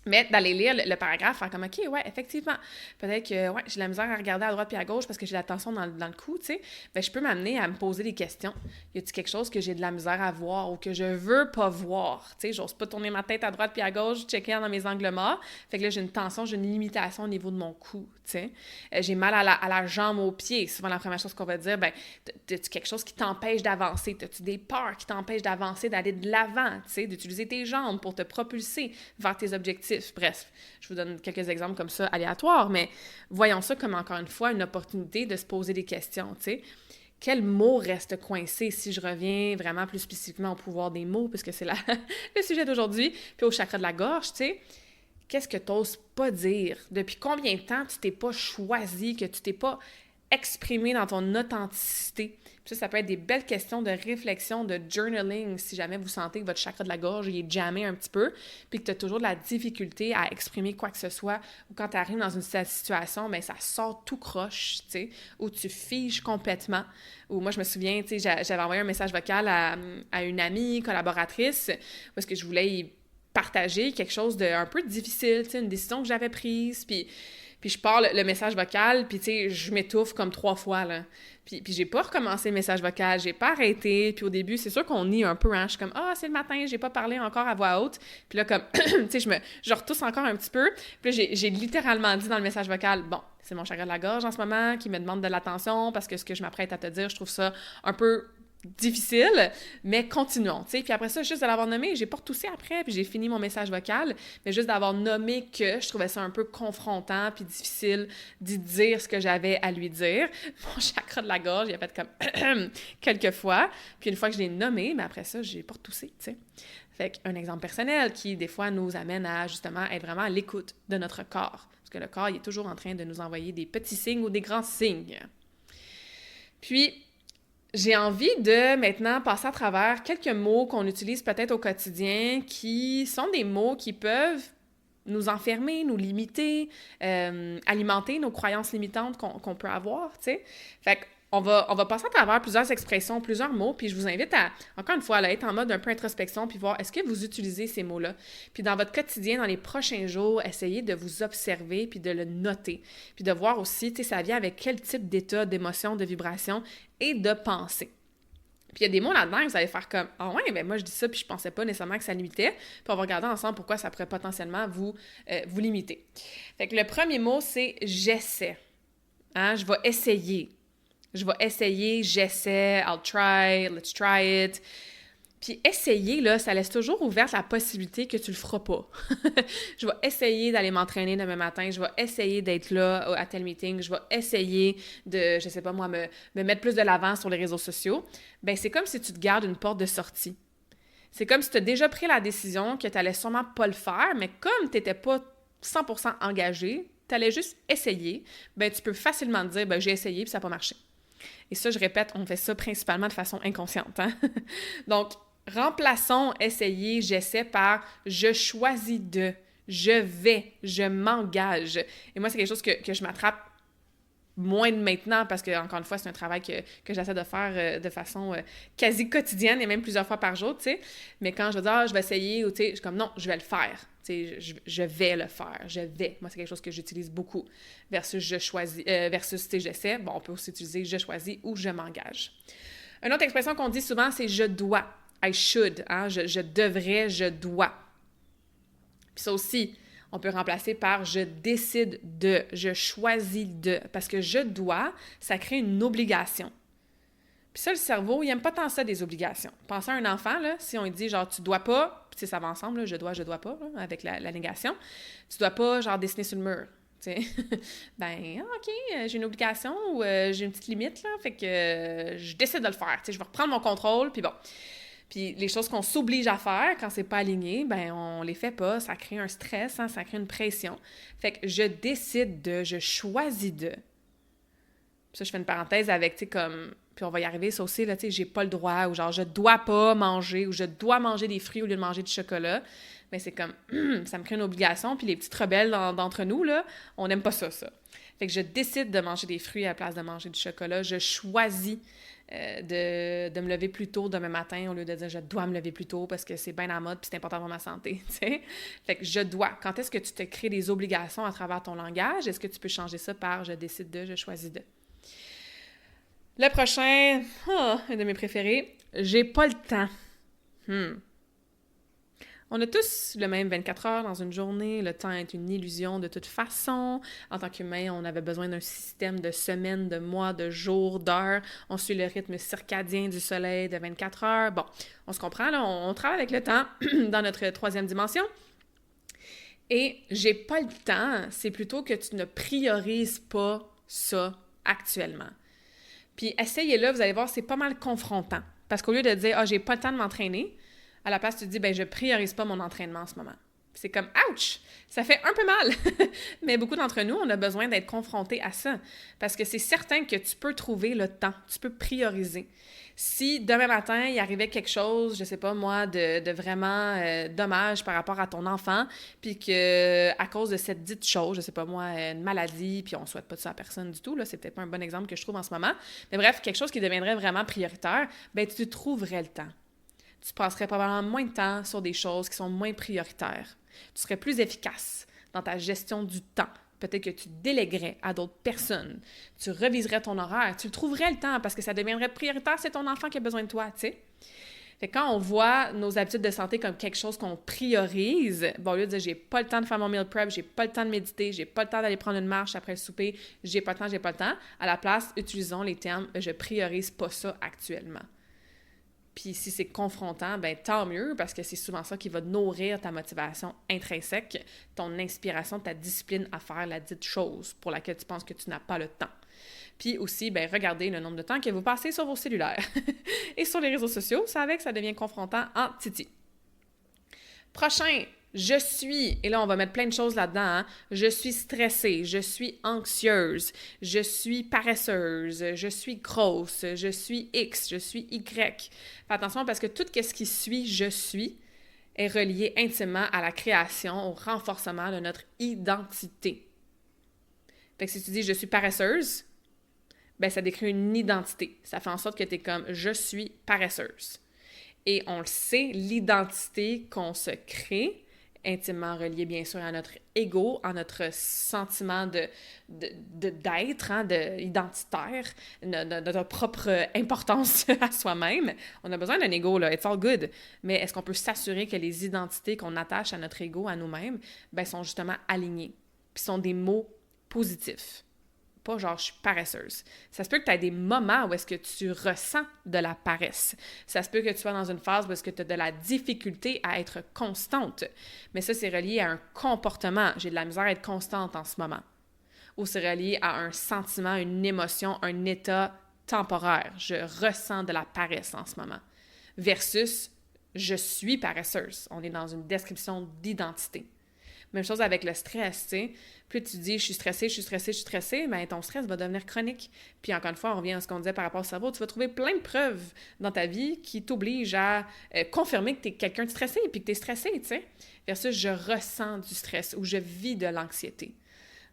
mais d'aller lire le paragraphe, faire comme « OK, ouais, effectivement, peut-être que ouais, j'ai de la misère à regarder à droite puis à gauche parce que j'ai la tension dans le cou, tu sais. » Ben, je peux m'amener à me poser des questions. Y a-t-il quelque chose que j'ai de la misère à voir ou que je veux pas voir? Tu sais, j'ose pas tourner ma tête à droite puis à gauche, checker dans mes angles morts. Fait que là, j'ai une tension, j'ai une limitation au niveau de mon cou, tu sais. J'ai mal à la jambe, au pied. Souvent, la première chose qu'on va dire, ben, t'as-tu quelque chose qui t'empêche d'avancer? T'as-tu des peurs qui t'empêchent d'avancer, d'aller de l'avant, tu sais, d'utiliser tes jambes pour te propulser vers tes objectifs? Bref, je vous donne quelques exemples comme ça aléatoires, mais voyons ça comme, encore une fois, une opportunité de se poser des questions, tu sais. Quel mot reste coincé si je reviens vraiment plus spécifiquement au pouvoir des mots, puisque c'est le sujet d'aujourd'hui, puis au chakra de la gorge, tu sais. Qu'est-ce que tu n'oses pas dire? Depuis combien de temps tu t'es pas choisi, que tu t'es pas exprimé dans ton authenticité? Puis ça peut être des belles questions de réflexion, de journaling, si jamais vous sentez que votre chakra de la gorge il est jammé un petit peu, puis que tu as toujours de la difficulté à exprimer quoi que ce soit, ou quand tu arrives dans une situation, bien, ça sort tout croche, tu sais, ou tu figes complètement. Ou moi, je me souviens, tu sais, j'avais envoyé un message vocal à une amie, collaboratrice, parce que je voulais y partager quelque chose d'un peu difficile, tu sais, une décision que j'avais prise, puis je pars le message vocal, puis tu sais, je m'étouffe comme 3 fois, là. Puis j'ai pas recommencé le message vocal, j'ai pas arrêté, puis au début, c'est sûr qu'on nie un peu, hein, je suis comme « Ah, c'est le matin, j'ai pas parlé encore à voix haute », puis là, comme, tu sais, je retousse encore un petit peu, puis là, j'ai littéralement dit dans le message vocal « Bon, c'est mon chagrin de la gorge en ce moment qui me demande de l'attention parce que ce que je m'apprête à te dire, je trouve ça un peu difficile, mais continuons, tu sais. Puis après ça, juste de l'avoir nommé, j'ai pas retoussé après, puis j'ai fini mon message vocal, mais juste d'avoir nommé que je trouvais ça un peu confrontant puis difficile d'y dire ce que j'avais à lui dire. Mon chakra de la gorge, il a fait comme quelques fois, puis une fois que je l'ai nommé, mais après ça, j'ai pas retoussé, tu sais. Fait qu'un exemple personnel qui, des fois, nous amène à, justement, être vraiment à l'écoute de notre corps. Parce que le corps, il est toujours en train de nous envoyer des petits signes ou des grands signes. Puis, j'ai envie de maintenant passer à travers quelques mots qu'on utilise peut-être au quotidien qui sont des mots qui peuvent nous enfermer, nous limiter, alimenter nos croyances limitantes qu'on peut avoir, tu sais. Fait qu'on va passer à travers plusieurs expressions, plusieurs mots, puis je vous invite à, encore une fois, à être en mode un peu introspection, puis voir est-ce que vous utilisez ces mots-là. Puis dans votre quotidien, dans les prochains jours, essayez de vous observer, puis de le noter, puis de voir aussi, tu sais, ça vient avec quel type d'état, d'émotion, de vibration et de pensée. Puis il y a des mots là-dedans que vous allez faire comme « Ah ouais, ben moi je dis ça, puis je pensais pas nécessairement que ça limitait. » Puis on va regarder ensemble pourquoi ça pourrait potentiellement vous limiter. Fait que le premier mot, c'est « j'essaie ». Hein? Je vais essayer. Je vais essayer, j'essaie, I'll try, let's try it. Puis essayer, là, ça laisse toujours ouverte la possibilité que tu le feras pas. Je vais essayer d'aller m'entraîner demain matin, je vais essayer d'être là à tel meeting, je vais essayer de, je sais pas moi, me mettre plus de l'avant sur les réseaux sociaux. Ben c'est comme si tu te gardes une porte de sortie. C'est comme si tu as déjà pris la décision que tu n'allais sûrement pas le faire, mais comme tu n'étais pas 100% engagé, tu allais juste essayer, ben tu peux facilement te dire, ben j'ai essayé puis ça n'a pas marché. Et ça, je répète, on fait ça principalement de façon inconsciente. Hein? Donc, remplaçons essayer, j'essaie par je choisis de, je vais, je m'engage. Et moi, c'est quelque chose que je m'attrape moins de maintenant parce que, encore une fois, c'est un travail que j'essaie de faire de façon quasi quotidienne et même plusieurs fois par jour, tu sais. Mais quand je veux dire, je vais essayer, ou tu sais, je suis comme non, je vais le faire. Tu sais, je vais le faire, je vais. Moi, c'est quelque chose que j'utilise beaucoup. Versus je choisis, versus, tu sais, j'essaie. Bon, on peut aussi utiliser je choisis ou je m'engage. Une autre expression qu'on dit souvent, c'est je dois. I should. Hein? Je devrais, je dois. Puis ça aussi, on peut remplacer par « je décide de »,« je choisis de ». Parce que « je dois », ça crée une obligation. Puis ça, le cerveau, il n'aime pas tant ça, des obligations. Pensez à un enfant, là, si on lui dit genre « tu dois pas », puis ça va ensemble, là, je dois pas, là, avec la négation. « Tu dois pas, genre, dessiner sur le mur ». Tu sais, ben, OK, j'ai une obligation ou j'ai une petite limite, là, fait que je décide de le faire. Tu sais, je vais reprendre mon contrôle, puis bon. Puis les choses qu'on s'oblige à faire quand c'est pas aligné, ben on les fait pas, ça crée un stress, hein, ça crée une pression. Fait que je décide de, je choisis de. Puis ça, je fais une parenthèse avec, tu sais, comme, puis on va y arriver, ça aussi, là, tu sais, j'ai pas le droit, ou genre, je dois pas manger, ou je dois manger des fruits au lieu de manger du chocolat. Mais c'est comme, ça me crée une obligation, puis les petites rebelles d'entre nous, là, on n'aime pas ça. Fait que je décide de manger des fruits à la place de manger du chocolat. Je choisis de me lever plus tôt demain matin au lieu de dire je dois me lever plus tôt parce que c'est bien à la mode puis c'est important pour ma santé, tu sais. Fait que je dois. Quand est-ce que tu te crées des obligations à travers ton langage? Est-ce que tu peux changer ça par je décide de, je choisis de? Le prochain, un de mes préférés, j'ai pas le temps. On a tous le même 24 heures dans une journée. Le temps est une illusion de toute façon. En tant qu'humain, on avait besoin d'un système de semaines, de mois, de jours, d'heures. On suit le rythme circadien du soleil de 24 heures. Bon, on se comprend, là, on travaille avec le temps dans notre troisième dimension. Et j'ai pas le temps, c'est plutôt que tu ne priorises pas ça actuellement. Puis essayez-le, vous allez voir, c'est pas mal confrontant. Parce qu'au lieu de dire « Ah, j'ai pas le temps de m'entraîner », à la place, tu te dis « Ben, je priorise pas mon entraînement en ce moment ». C'est comme « Ouch! » Ça fait un peu mal. Mais beaucoup d'entre nous, on a besoin d'être confrontés à ça. Parce que c'est certain que tu peux trouver le temps, tu peux prioriser. Si demain matin, il arrivait quelque chose, je sais pas moi, de vraiment dommage par rapport à ton enfant, puis que à cause de cette dite chose, je sais pas moi, une maladie, puis on souhaite pas de ça à personne du tout, là, c'est peut-être pas un bon exemple que je trouve en ce moment, mais bref, quelque chose qui deviendrait vraiment prioritaire, ben tu trouverais le temps. Tu passerais probablement moins de temps sur des choses qui sont moins prioritaires. Tu serais plus efficace dans ta gestion du temps. Peut-être que tu délèguerais à d'autres personnes. Tu reviserais ton horaire. Tu le trouverais le temps parce que ça deviendrait prioritaire. C'est ton enfant qui a besoin de toi, tu sais. Fait que quand on voit nos habitudes de santé comme quelque chose qu'on priorise, bon, au lieu de dire j'ai pas le temps de faire mon meal prep, j'ai pas le temps de méditer, j'ai pas le temps d'aller prendre une marche après le souper, j'ai pas le temps, à la place, utilisons les termes je priorise pas ça actuellement. Puis si c'est confrontant, ben tant mieux, parce que c'est souvent ça qui va nourrir ta motivation intrinsèque, ton inspiration, ta discipline à faire la dite chose pour laquelle tu penses que tu n'as pas le temps. Puis aussi, ben regardez le nombre de temps que vous passez sur vos cellulaires et sur les réseaux sociaux, ça avec, ça devient confrontant en titi. Prochain, je suis, et là on va mettre plein de choses là-dedans, hein? Je suis stressée, je suis anxieuse, je suis paresseuse, je suis grosse, je suis X, je suis Y. Fais attention parce que tout ce qui suit je suis est relié intimement à la création, au renforcement de notre identité. Fait que si tu dis je suis paresseuse, ben ça décrit une identité. Ça fait en sorte que tu es comme je suis paresseuse. Et on le sait, l'identité qu'on se crée, intimement reliée bien sûr à notre ego, à notre sentiment d'être, hein, identitaire, notre propre importance à soi-même. On a besoin d'un ego, là, it's all good. Mais est-ce qu'on peut s'assurer que les identités qu'on attache à notre ego, à nous-mêmes, ben, sont justement alignées, puis sont des mots positifs? Pas genre, je suis paresseuse. Ça se peut que tu aies des moments où est-ce que tu ressens de la paresse. Ça se peut que tu sois dans une phase où est-ce que tu as de la difficulté à être constante. Mais ça, c'est relié à un comportement. J'ai de la misère à être constante en ce moment. Ou c'est relié à un sentiment, une émotion, un état temporaire. Je ressens de la paresse en ce moment. Versus, je suis paresseuse. On est dans une description d'identité. Même chose avec le stress, tu sais. Plus tu dis « je suis stressée », bien ton stress va devenir chronique. Puis encore une fois, on revient à ce qu'on disait par rapport au cerveau, tu vas trouver plein de preuves dans ta vie qui t'obligent à confirmer que tu es quelqu'un de stressé et puis que tu es stressé, tu sais. Versus « je ressens du stress » ou « je vis de l'anxiété ».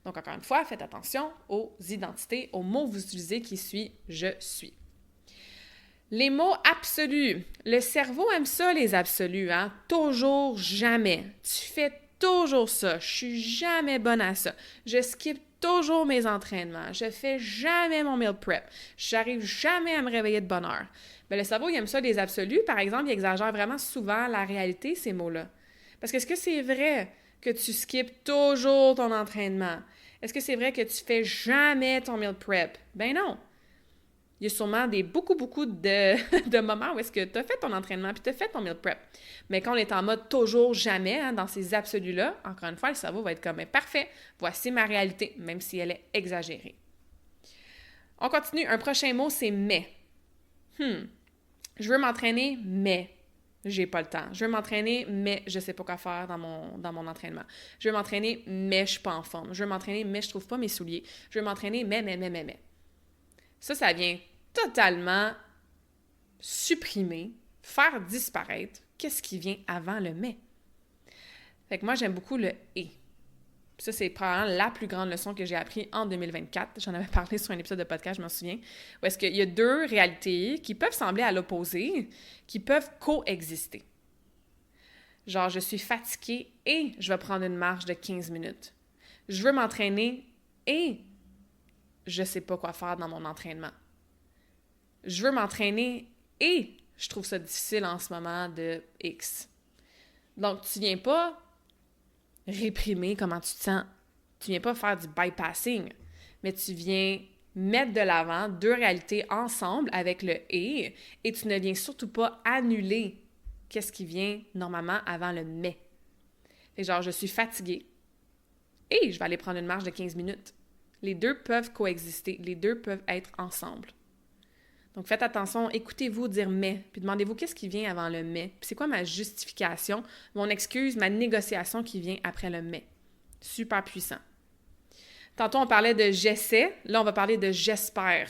Donc encore une fois, faites attention aux identités, aux mots que vous utilisez qui suit « je suis ». Les mots absolus. Le cerveau aime ça, les absolus, hein? Toujours, jamais. Tu fais toujours ça. Je suis jamais bonne à ça. Je skip toujours mes entraînements. Je fais jamais mon meal prep. J'arrive jamais à me réveiller de bonne heure. Mais le cerveau, il aime ça, les absolus. Par exemple, il exagère vraiment souvent la réalité, ces mots-là. Parce que est-ce que c'est vrai que tu skippes toujours ton entraînement? Est-ce que c'est vrai que tu fais jamais ton meal prep? Ben non. Il y a sûrement beaucoup de, de moments où est-ce que tu as fait ton entraînement puis tu as fait ton meal prep. Mais quand on est en mode toujours jamais, hein, dans ces absolus-là, encore une fois, le cerveau va être comme, parfait, voici ma réalité, même si elle est exagérée. On continue. Un prochain mot, c'est mais. Je veux m'entraîner, mais j'ai pas le temps. Je veux m'entraîner, mais je sais pas quoi faire dans mon entraînement. Je veux m'entraîner, mais je suis pas en forme. Je veux m'entraîner, mais je trouve pas mes souliers. Je veux m'entraîner, mais. Ça vient totalement supprimer, faire disparaître qu'est-ce qui vient avant le mais. Fait que moi, j'aime beaucoup le « et ». Ça, c'est probablement la plus grande leçon que j'ai appris en 2024. J'en avais parlé sur un épisode de podcast, je m'en souviens, où est-ce qu'il y a deux réalités qui peuvent sembler à l'opposé, qui peuvent coexister. Genre, je suis fatiguée et je vais prendre une marche de 15 minutes. Je veux m'entraîner et je sais pas quoi faire dans mon entraînement. Je veux m'entraîner et je trouve ça difficile en ce moment de X. Donc, tu viens pas réprimer comment tu te sens. Tu viens pas faire du bypassing, mais tu viens mettre de l'avant deux réalités ensemble avec le « et » tu ne viens surtout pas annuler qu'est-ce qui vient normalement avant le « mais ». Fait que genre, je suis fatiguée et je vais aller prendre une marche de 15 minutes. Les deux peuvent coexister, les deux peuvent être ensemble. Donc, faites attention, écoutez-vous dire « mais », puis demandez-vous qu'est-ce qui vient avant le « mais », puis c'est quoi ma justification, mon excuse, ma négociation qui vient après le « mais ». Super puissant. Tantôt, on parlait de « j'essaie », là, on va parler de « j'espère ».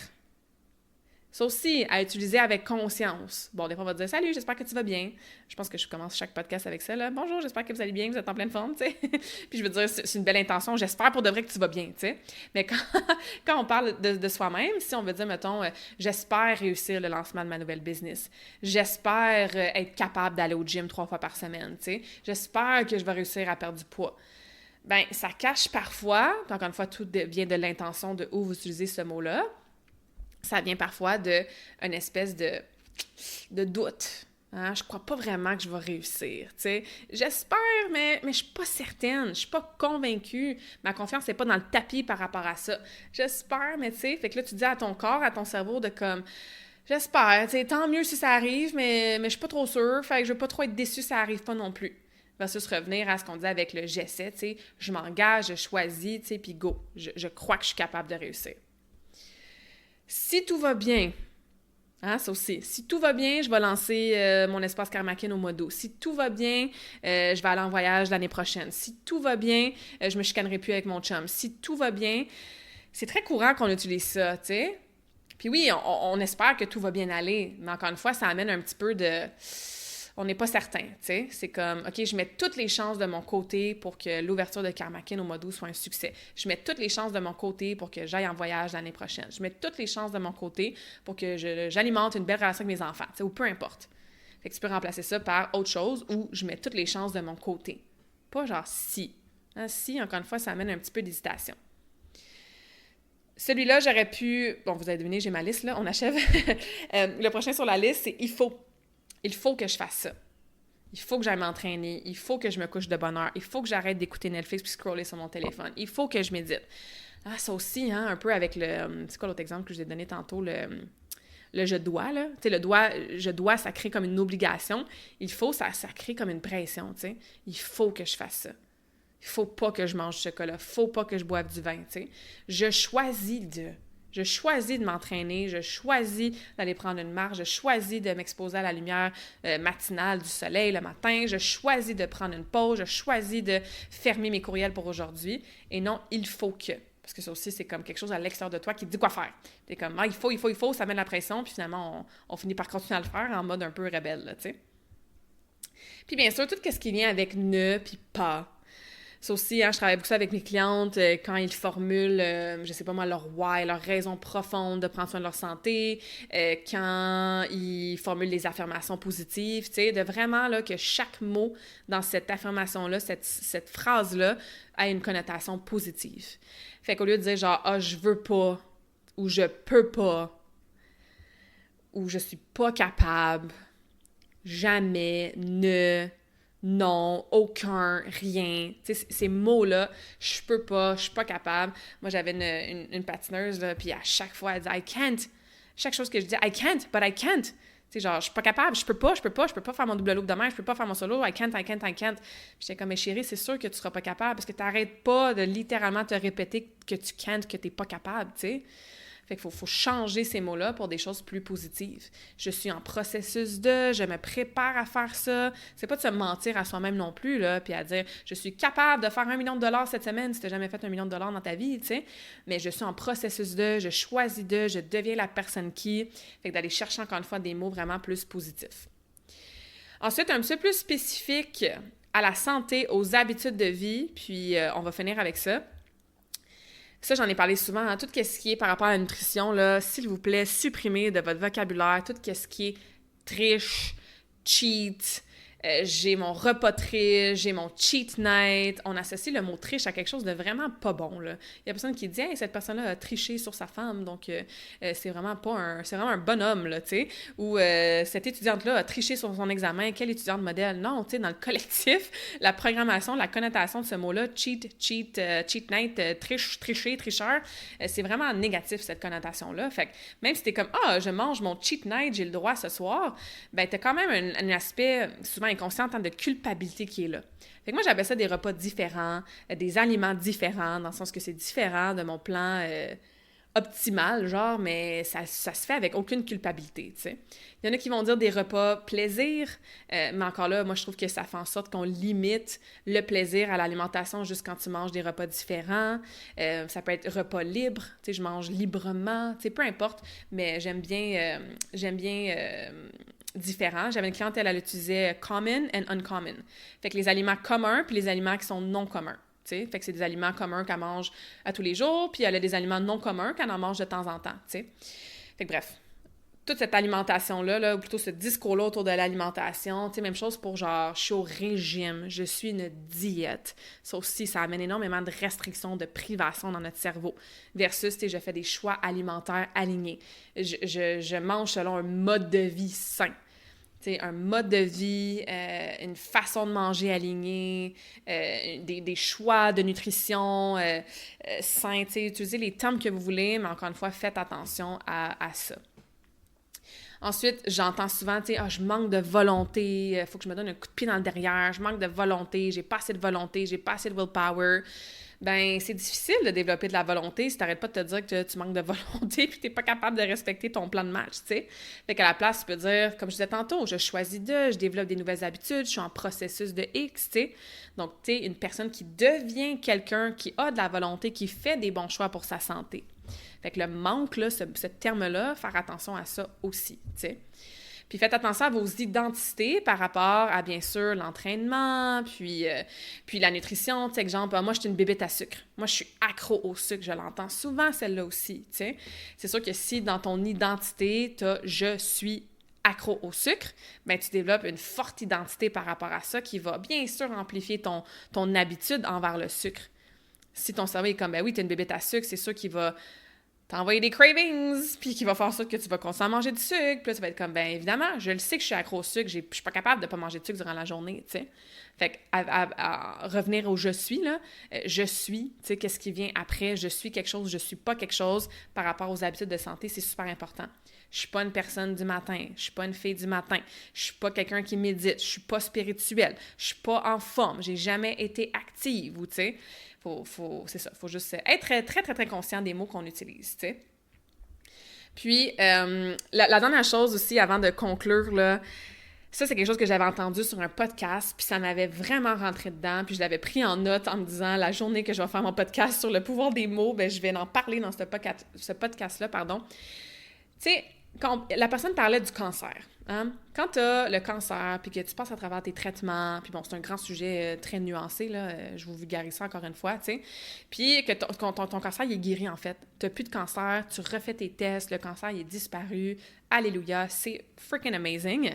Ça aussi, à utiliser avec conscience. Bon, des fois, on va dire « Salut, j'espère que tu vas bien ». Je pense que je commence chaque podcast avec ça, là. « Bonjour, j'espère que vous allez bien, vous êtes en pleine forme », tu sais. Puis je veux dire, c'est une belle intention, j'espère pour de vrai que tu vas bien, tu sais. Mais quand on parle de soi-même, si on veut dire, mettons, j'espère réussir le lancement de ma nouvelle business, j'espère être capable d'aller au gym 3 fois par semaine, tu sais, j'espère que je vais réussir à perdre du poids. Bien, ça cache parfois, puis encore une fois, tout vient de l'intention de où vous utilisez ce mot-là, ça vient parfois d'une espèce de doute. Hein? Je crois pas vraiment que je vais réussir. T'sais. J'espère, mais je suis pas certaine. Je suis pas convaincue. Ma confiance n'est pas dans le tapis par rapport à ça. J'espère, mais tu sais, fait que là, tu dis à ton corps, à ton cerveau de comme, j'espère, tu sais, tant mieux si ça arrive, mais je suis pas trop sûre. Fait que je veux pas trop être déçue si ça arrive pas non plus. Versus revenir à ce qu'on dit avec le j'essaie, tu sais, je m'engage, je choisis, tu sais, puis go. Je crois que je suis capable de réussir. Si tout va bien, hein, ça aussi, si tout va bien, je vais lancer mon espace Karmakin au mois d'août. Si tout va bien, je vais aller en voyage l'année prochaine. Si tout va bien, je me chicanerai plus avec mon chum. Si tout va bien, c'est très courant qu'on utilise ça, tu sais. Puis oui, on espère que tout va bien aller, mais encore une fois, ça amène un petit peu de... On n'est pas certain, tu sais. C'est comme, OK, je mets toutes les chances de mon côté pour que l'ouverture de Karmakin au mois d'août soit un succès. Je mets toutes les chances de mon côté pour que j'aille en voyage l'année prochaine. Je mets toutes les chances de mon côté pour que j'alimente une belle relation avec mes enfants, tu sais, ou peu importe. Fait que tu peux remplacer ça par autre chose où je mets toutes les chances de mon côté. Pas genre si. Hein, si, encore une fois, ça amène un petit peu d'hésitation. Celui-là, j'aurais pu... Bon, vous avez deviné, j'ai ma liste, là, on achève. Le prochain sur la liste, c'est « il faut ». Il faut que je fasse ça. Il faut que j'aille m'entraîner. Il faut que je me couche de bonne heure. Il faut que j'arrête d'écouter Netflix puis scroller sur mon téléphone. Il faut que je médite. Ah, ça aussi, hein, un peu avec le... C'est quoi l'autre exemple que je vous ai donné tantôt? Le je dois, là. Tu sais, le dois, je dois, ça crée comme une obligation. Il faut, ça crée comme une pression, tu sais. Il faut que je fasse ça. Il faut pas que je mange du chocolat. Il faut pas que je boive du vin, tu sais. Je choisis de m'entraîner, je choisis d'aller prendre une marche, je choisis de m'exposer à la lumière matinale du soleil le matin, je choisis de prendre une pause, je choisis de fermer mes courriels pour aujourd'hui. Et non, il faut que. Parce que ça aussi, c'est comme quelque chose à l'extérieur de toi qui te dit quoi faire. T'es comme, ah, il faut, ça met de la pression, puis finalement, on finit par continuer à le faire en mode un peu rebelle, là, tu sais. Puis bien sûr, tout ce qui vient avec ne, puis pas. Ça aussi, hein, je travaille beaucoup ça avec mes clientes quand ils formulent, je sais pas moi, leur why, leur raison profonde de prendre soin de leur santé, quand ils formulent les affirmations positives, tu sais, de vraiment là, que chaque mot dans cette affirmation-là, cette phrase-là, a une connotation positive. Fait qu'au lieu de dire genre « Ah, je veux pas » ou « Je peux pas » ou « Je suis pas capable »,« Jamais »,« Ne », non, aucun, rien. Tu sais, ces mots-là, je peux pas, je suis pas capable. Moi, j'avais une patineuse, là, puis à chaque fois, elle disait « I can't ». Chaque chose que je dis, I can't, but I can't. Tu sais, genre, je suis pas capable, je peux pas faire mon double loop de mer, je peux pas faire mon solo, I can't. Puis j'étais comme, mais chérie, c'est sûr que tu seras pas capable parce que t'arrêtes pas de littéralement te répéter que tu can't, que t'es pas capable, tu sais. Fait qu'il faut changer ces mots-là pour des choses plus positives. Je suis en processus de, je me prépare à faire ça. C'est pas de se mentir à soi-même non plus, là, puis à dire, je suis capable de faire 1 million de dollars cette semaine si t'as jamais fait 1 million de dollars dans ta vie, tu sais. Mais je suis en processus de, je choisis de, je deviens la personne qui. Fait que d'aller chercher encore une fois des mots vraiment plus positifs. Ensuite, un petit peu plus spécifique à la santé, aux habitudes de vie, puis on va finir avec ça. Ça, j'en ai parlé souvent, hein, tout ce qui est par rapport à la nutrition, là, s'il vous plaît, supprimez de votre vocabulaire tout ce qui est triche, cheat, j'ai mon repas triche, j'ai mon cheat night. On associe le mot triche à quelque chose de vraiment pas bon, là. Il y a personne qui dit « Hey, cette personne-là a triché sur sa femme, donc c'est vraiment un bonhomme, là, tu sais. » Ou cette étudiante-là a triché sur son examen, quelle étudiante modèle? Non, tu sais, dans le collectif, la programmation, la connotation de ce mot-là, cheat night, triche, tricher, tricheur, c'est vraiment négatif, cette connotation-là. Fait que même si t'es comme « Ah, je mange mon cheat night, j'ai le droit ce soir », ben t'as quand même un aspect souvent inconscient de culpabilité qui est là. Fait que moi, j'appelle ça des repas différents, des aliments différents, dans le sens que c'est différent de mon plan optimal, genre, mais ça se fait avec aucune culpabilité, tu sais. Il y en a qui vont dire des repas plaisir, mais encore là, moi, je trouve que ça fait en sorte qu'on limite le plaisir à l'alimentation juste quand tu manges des repas différents. Ça peut être repas libre, tu sais, je mange librement, tu sais, peu importe, mais j'aime bien différent. J'avais une cliente, elle utilisait common and uncommon. Fait que les aliments communs puis les aliments qui sont non communs. T'sais? Fait que c'est des aliments communs qu'elle mange à tous les jours, puis elle a des aliments non communs qu'elle en mange de temps en temps. T'sais? Fait que bref, toute cette alimentation-là, ou plutôt ce discours-là autour de l'alimentation, tu sais, même chose pour genre, je suis au régime, je suis une diète. Ça aussi, ça amène énormément de restrictions, de privations dans notre cerveau. Versus, tu sais, je fais des choix alimentaires alignés. Je mange selon un mode de vie sain. T'sais, un mode de vie, une façon de manger alignée, des choix de nutrition sains. Utilisez les termes que vous voulez, mais encore une fois, faites attention à ça. Ensuite, j'entends souvent, tu sais, « je manque de volonté, il faut que je me donne un coup de pied dans le derrière, je manque de volonté, j'ai pas assez de volonté, j'ai pas assez de willpower. » Ben, c'est difficile de développer de la volonté si t'arrêtes pas de te dire que tu manques de volonté puis t'es pas capable de respecter ton plan de match, tu sais. Fait qu'à la place, tu peux dire, comme je disais tantôt, je choisis je développe des nouvelles habitudes, je suis en processus de X, tu sais. Donc, tu sais, une personne qui devient quelqu'un qui a de la volonté, qui fait des bons choix pour sa santé. Fait que le manque, là, ce terme-là, faire attention à ça aussi, tu sais. Puis faites attention à vos identités par rapport à, bien sûr, l'entraînement, puis la nutrition. Tu sais, exemple, moi, je suis une bébête à sucre. Moi, je suis accro au sucre. Je l'entends souvent, celle-là aussi, tu sais. C'est sûr que si, dans ton identité, tu as « je suis accro au sucre », bien, tu développes une forte identité par rapport à ça qui va, bien sûr, amplifier ton habitude envers le sucre. Si ton cerveau est comme « ben oui, tu es une bébête à sucre », c'est sûr qu'il va t'envoyer des cravings, puis qui va faire en sorte que tu vas continuer à manger du sucre. Puis là, tu vas être comme, ben évidemment, je le sais que je suis accro au sucre, je suis pas capable de pas manger de sucre durant la journée, tu sais. Fait que, à revenir au « je suis », là, je suis, tu sais, qu'est-ce qui vient après, je suis quelque chose, je suis pas quelque chose par rapport aux habitudes de santé, c'est super important. Je suis pas une personne du matin, je suis pas une fille du matin, je suis pas quelqu'un qui médite, je suis pas spirituelle, je suis pas en forme, j'ai jamais été active, ou tu sais. C'est ça, il faut juste être très, très, très, très conscient des mots qu'on utilise, tu sais. Puis, la dernière chose aussi, avant de conclure, là, ça, c'est quelque chose que j'avais entendu sur un podcast, puis ça m'avait vraiment rentré dedans, puis je l'avais pris en note en me disant, la journée que je vais faire mon podcast sur le pouvoir des mots, ben je vais en parler dans ce podcast-là, pardon. Tu sais, quand la personne parlait du cancer, hein? Quand tu as le cancer, puis que tu passes à travers tes traitements, puis bon, c'est un grand sujet très nuancé, là, je vous vulgarise ça encore une fois, tu sais, puis que ton cancer, il est guéri, en fait. Tu n'as plus de cancer, tu refais tes tests, le cancer, il est disparu, alléluia, c'est freaking amazing.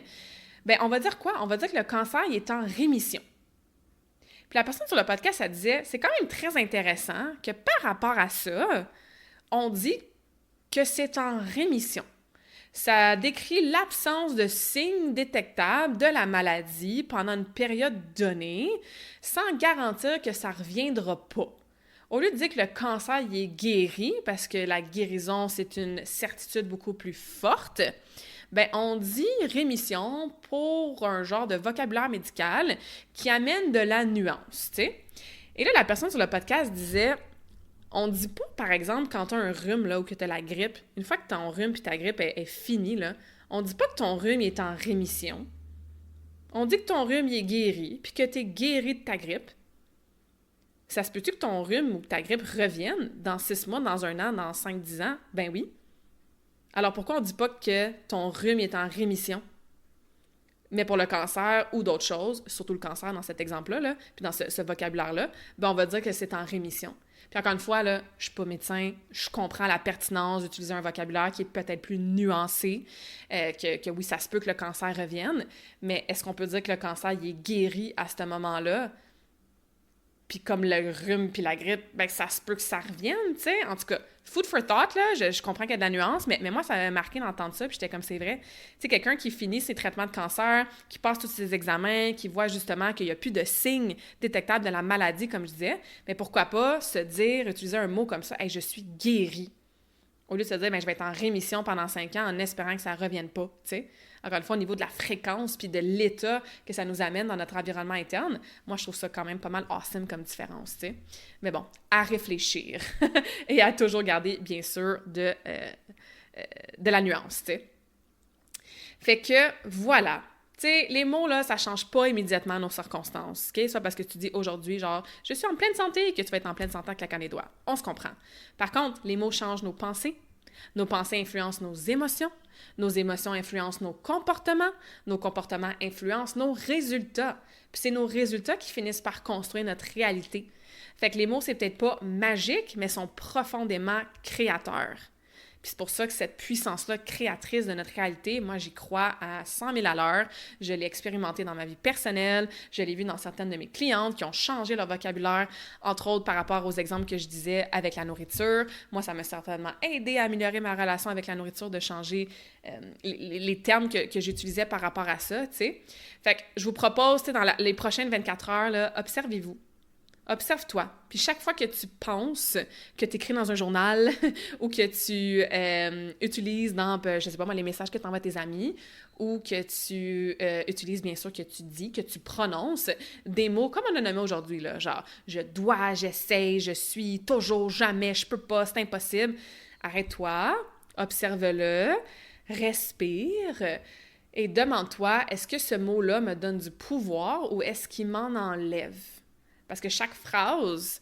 Ben, on va dire quoi? On va dire que le cancer, il est en rémission. Puis la personne sur le podcast, elle disait, c'est quand même très intéressant que par rapport à ça, on dit que c'est en rémission. Ça décrit l'absence de signes détectables de la maladie pendant une période donnée, sans garantir que ça ne reviendra pas. Au lieu de dire que le cancer il est guéri, parce que la guérison, c'est une certitude beaucoup plus forte, ben on dit rémission pour un genre de vocabulaire médical qui amène de la nuance, tu sais. Et là, la personne sur le podcast disait, on dit pas, par exemple, quand t'as un rhume, là, ou que t'as la grippe, une fois que ton rhume puis ta grippe est finie, là, on dit pas que ton rhume est en rémission. On dit que ton rhume il est guéri, puis que t'es guéri de ta grippe. Ça se peut-tu que ton rhume ou ta grippe revienne dans 6 mois, dans 1 an, dans 5-10 ans? Ben oui. Alors pourquoi on dit pas que ton rhume est en rémission? Mais pour le cancer ou d'autres choses, surtout le cancer dans cet exemple-là, là, puis dans ce vocabulaire-là, ben on va dire que c'est en rémission. Puis encore une fois, là, je suis pas médecin, je comprends la pertinence d'utiliser un vocabulaire qui est peut-être plus nuancé, que oui, ça se peut que le cancer revienne, mais est-ce qu'on peut dire que le cancer il est guéri à ce moment-là? Puis comme le rhume puis la grippe, ben ça se peut que ça revienne, tu sais. En tout cas, food for thought, là, je comprends qu'il y a de la nuance, mais moi, ça m'avait marqué d'entendre ça, puis j'étais comme, c'est vrai. Tu sais, quelqu'un qui finit ses traitements de cancer, qui passe tous ses examens, qui voit justement qu'il n'y a plus de signes détectables de la maladie, comme je disais, mais pourquoi pas se dire, utiliser un mot comme ça, « Hey, je suis guéri », au lieu de se dire, ben, je vais être en rémission pendant 5 ans en espérant que ça ne revienne pas, tu sais. Encore une fois, au niveau de la fréquence puis de l'état que ça nous amène dans notre environnement interne, moi, je trouve ça quand même pas mal awesome comme différence, tu sais. Mais bon, à réfléchir et à toujours garder, bien sûr, de la nuance, tu sais. Fait que, voilà. Tu sais, les mots, là, ça change pas immédiatement nos circonstances, OK? Soit parce que tu dis aujourd'hui, genre, je suis en pleine santé, que tu vas être en pleine santé en claquant les doigts. On se comprend. Par contre, les mots changent nos pensées. Nos pensées influencent nos émotions influencent nos comportements influencent nos résultats. Puis c'est nos résultats qui finissent par construire notre réalité. Fait que les mots, c'est peut-être pas magique, mais sont profondément créateurs. Puis c'est pour ça que cette puissance-là créatrice de notre réalité, moi, j'y crois à 100 000 à l'heure. Je l'ai expérimenté dans ma vie personnelle. Je l'ai vu dans certaines de mes clientes qui ont changé leur vocabulaire, entre autres par rapport aux exemples que je disais avec la nourriture. Moi, ça m'a certainement aidé à améliorer ma relation avec la nourriture, de changer les termes que j'utilisais par rapport à ça, tu sais. Fait que je vous propose, tu sais, dans les prochaines 24 heures, là, observez-vous. Observe-toi. Puis chaque fois que tu penses, que tu écris dans un journal ou que tu utilises dans, je sais pas moi, les messages que tu envoies à tes amis ou que tu utilises, bien sûr, que tu dis, que tu prononces des mots comme on a nommé aujourd'hui, là, genre « je dois »,« j'essaye »,« je suis »,« toujours »,« jamais »,« je peux pas »,« c'est impossible ». Arrête-toi, observe-le, respire et demande-toi, est-ce que ce mot-là me donne du pouvoir ou est-ce qu'il m'en enlève? Parce que chaque phrase,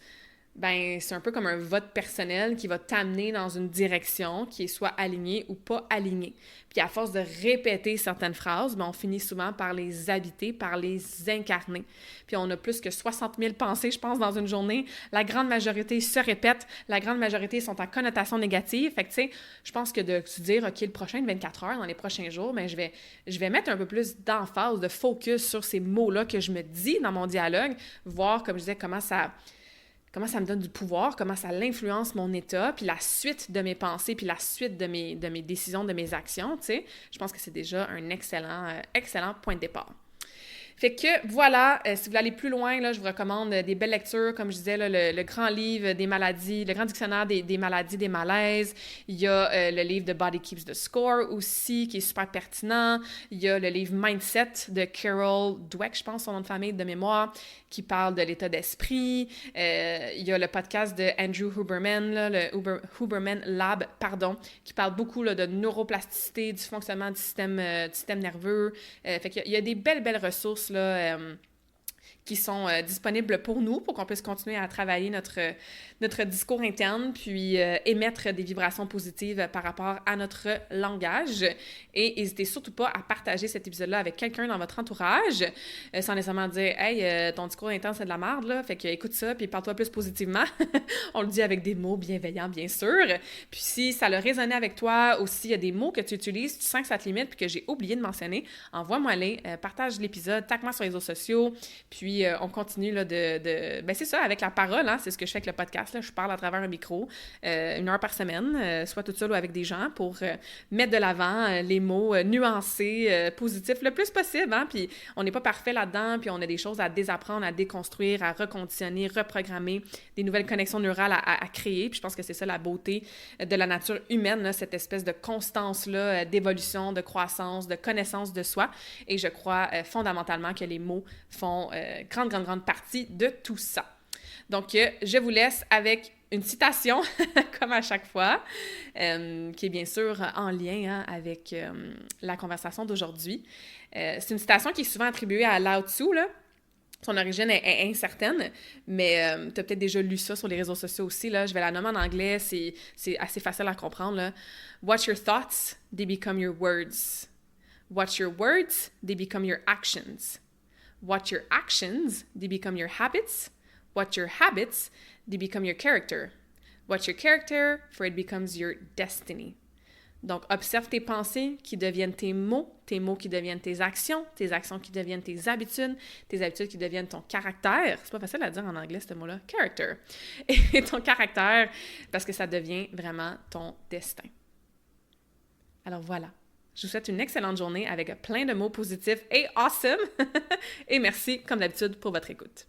ben, c'est un peu comme un vote personnel qui va t'amener dans une direction qui est soit alignée ou pas alignée. Puis à force de répéter certaines phrases, ben, on finit souvent par les habiter, par les incarner. Puis on a plus que 60 000 pensées, je pense, dans une journée. La grande majorité se répètent, la grande majorité sont en connotation négative. Fait que, tu sais, je pense que de se dire, OK, le prochain 24 heures, dans les prochains jours, ben, je vais mettre un peu plus d'emphase, de focus sur ces mots-là que je me dis dans mon dialogue, voir, comme je disais, comment ça me donne du pouvoir, comment ça l'influence mon état, puis la suite de mes pensées, puis la suite de mes décisions, de mes actions, tu sais. Je pense que c'est déjà un excellent point de départ. Fait que voilà, si vous voulez aller plus loin, là, je vous recommande des belles lectures, comme je disais, là, le grand livre des maladies, le grand dictionnaire des maladies, des malaises. Il y a le livre de Body Keeps the Score aussi, qui est super pertinent. Il y a le livre Mindset de Carol Dweck, je pense, son nom de famille de mémoire, qui parle de l'état d'esprit. Il y a le podcast de Andrew Huberman, là, le Huberman Lab, qui parle beaucoup là, de neuroplasticité, du fonctionnement du système nerveux. Fait qu'il y a des belles ressources là, qui sont disponibles pour nous, pour qu'on puisse continuer à travailler notre discours interne, puis émettre des vibrations positives par rapport à notre langage. Et n'hésitez surtout pas à partager cet épisode-là avec quelqu'un dans votre entourage, sans nécessairement dire « Hey, ton discours interne, c'est de la merde, là, fait que écoute ça, puis parle-toi plus positivement. » On le dit avec des mots bienveillants, bien sûr. Puis si ça a résonné avec toi, ou s'il y a des mots que tu utilises, tu sens que ça te limite, puis que j'ai oublié de mentionner, envoie-moi-les, partage l'épisode, tag-moi sur les réseaux sociaux, puis puis on continue là, ben c'est ça, avec la parole, hein, c'est ce que je fais avec le podcast, là. Je parle à travers un micro 1 heure par semaine, soit toute seule ou avec des gens, pour mettre de l'avant les mots nuancés, positifs, le plus possible, hein, puis on n'est pas parfait là-dedans, puis on a des choses à désapprendre, à déconstruire, à reconditionner, reprogrammer, des nouvelles connexions neurales à créer, puis je pense que c'est ça la beauté de la nature humaine, là, cette espèce de constance-là, d'évolution, de croissance, de connaissance de soi, et je crois fondamentalement que les mots font grande partie de tout ça. Donc, je vous laisse avec une citation, comme à chaque fois, qui est bien sûr en lien avec la conversation d'aujourd'hui. C'est une citation qui est souvent attribuée à Lao Tzu, là. Son origine est incertaine, mais tu as peut-être déjà lu ça sur les réseaux sociaux aussi, là. Je vais la nommer en anglais, c'est assez facile à comprendre, là. What's your thoughts? They become your words. What's your words? They become your actions. What's your actions? They become your habits. What's your habits? They become your character. What's your character? For it becomes your destiny. Donc, observe tes pensées qui deviennent tes mots qui deviennent tes actions qui deviennent tes habitudes qui deviennent ton caractère. C'est pas facile à dire en anglais, ce mot-là. Character. Et ton caractère, parce que ça devient vraiment ton destin. Alors voilà. Je vous souhaite une excellente journée avec plein de mots positifs et awesome. Et merci, comme d'habitude, pour votre écoute.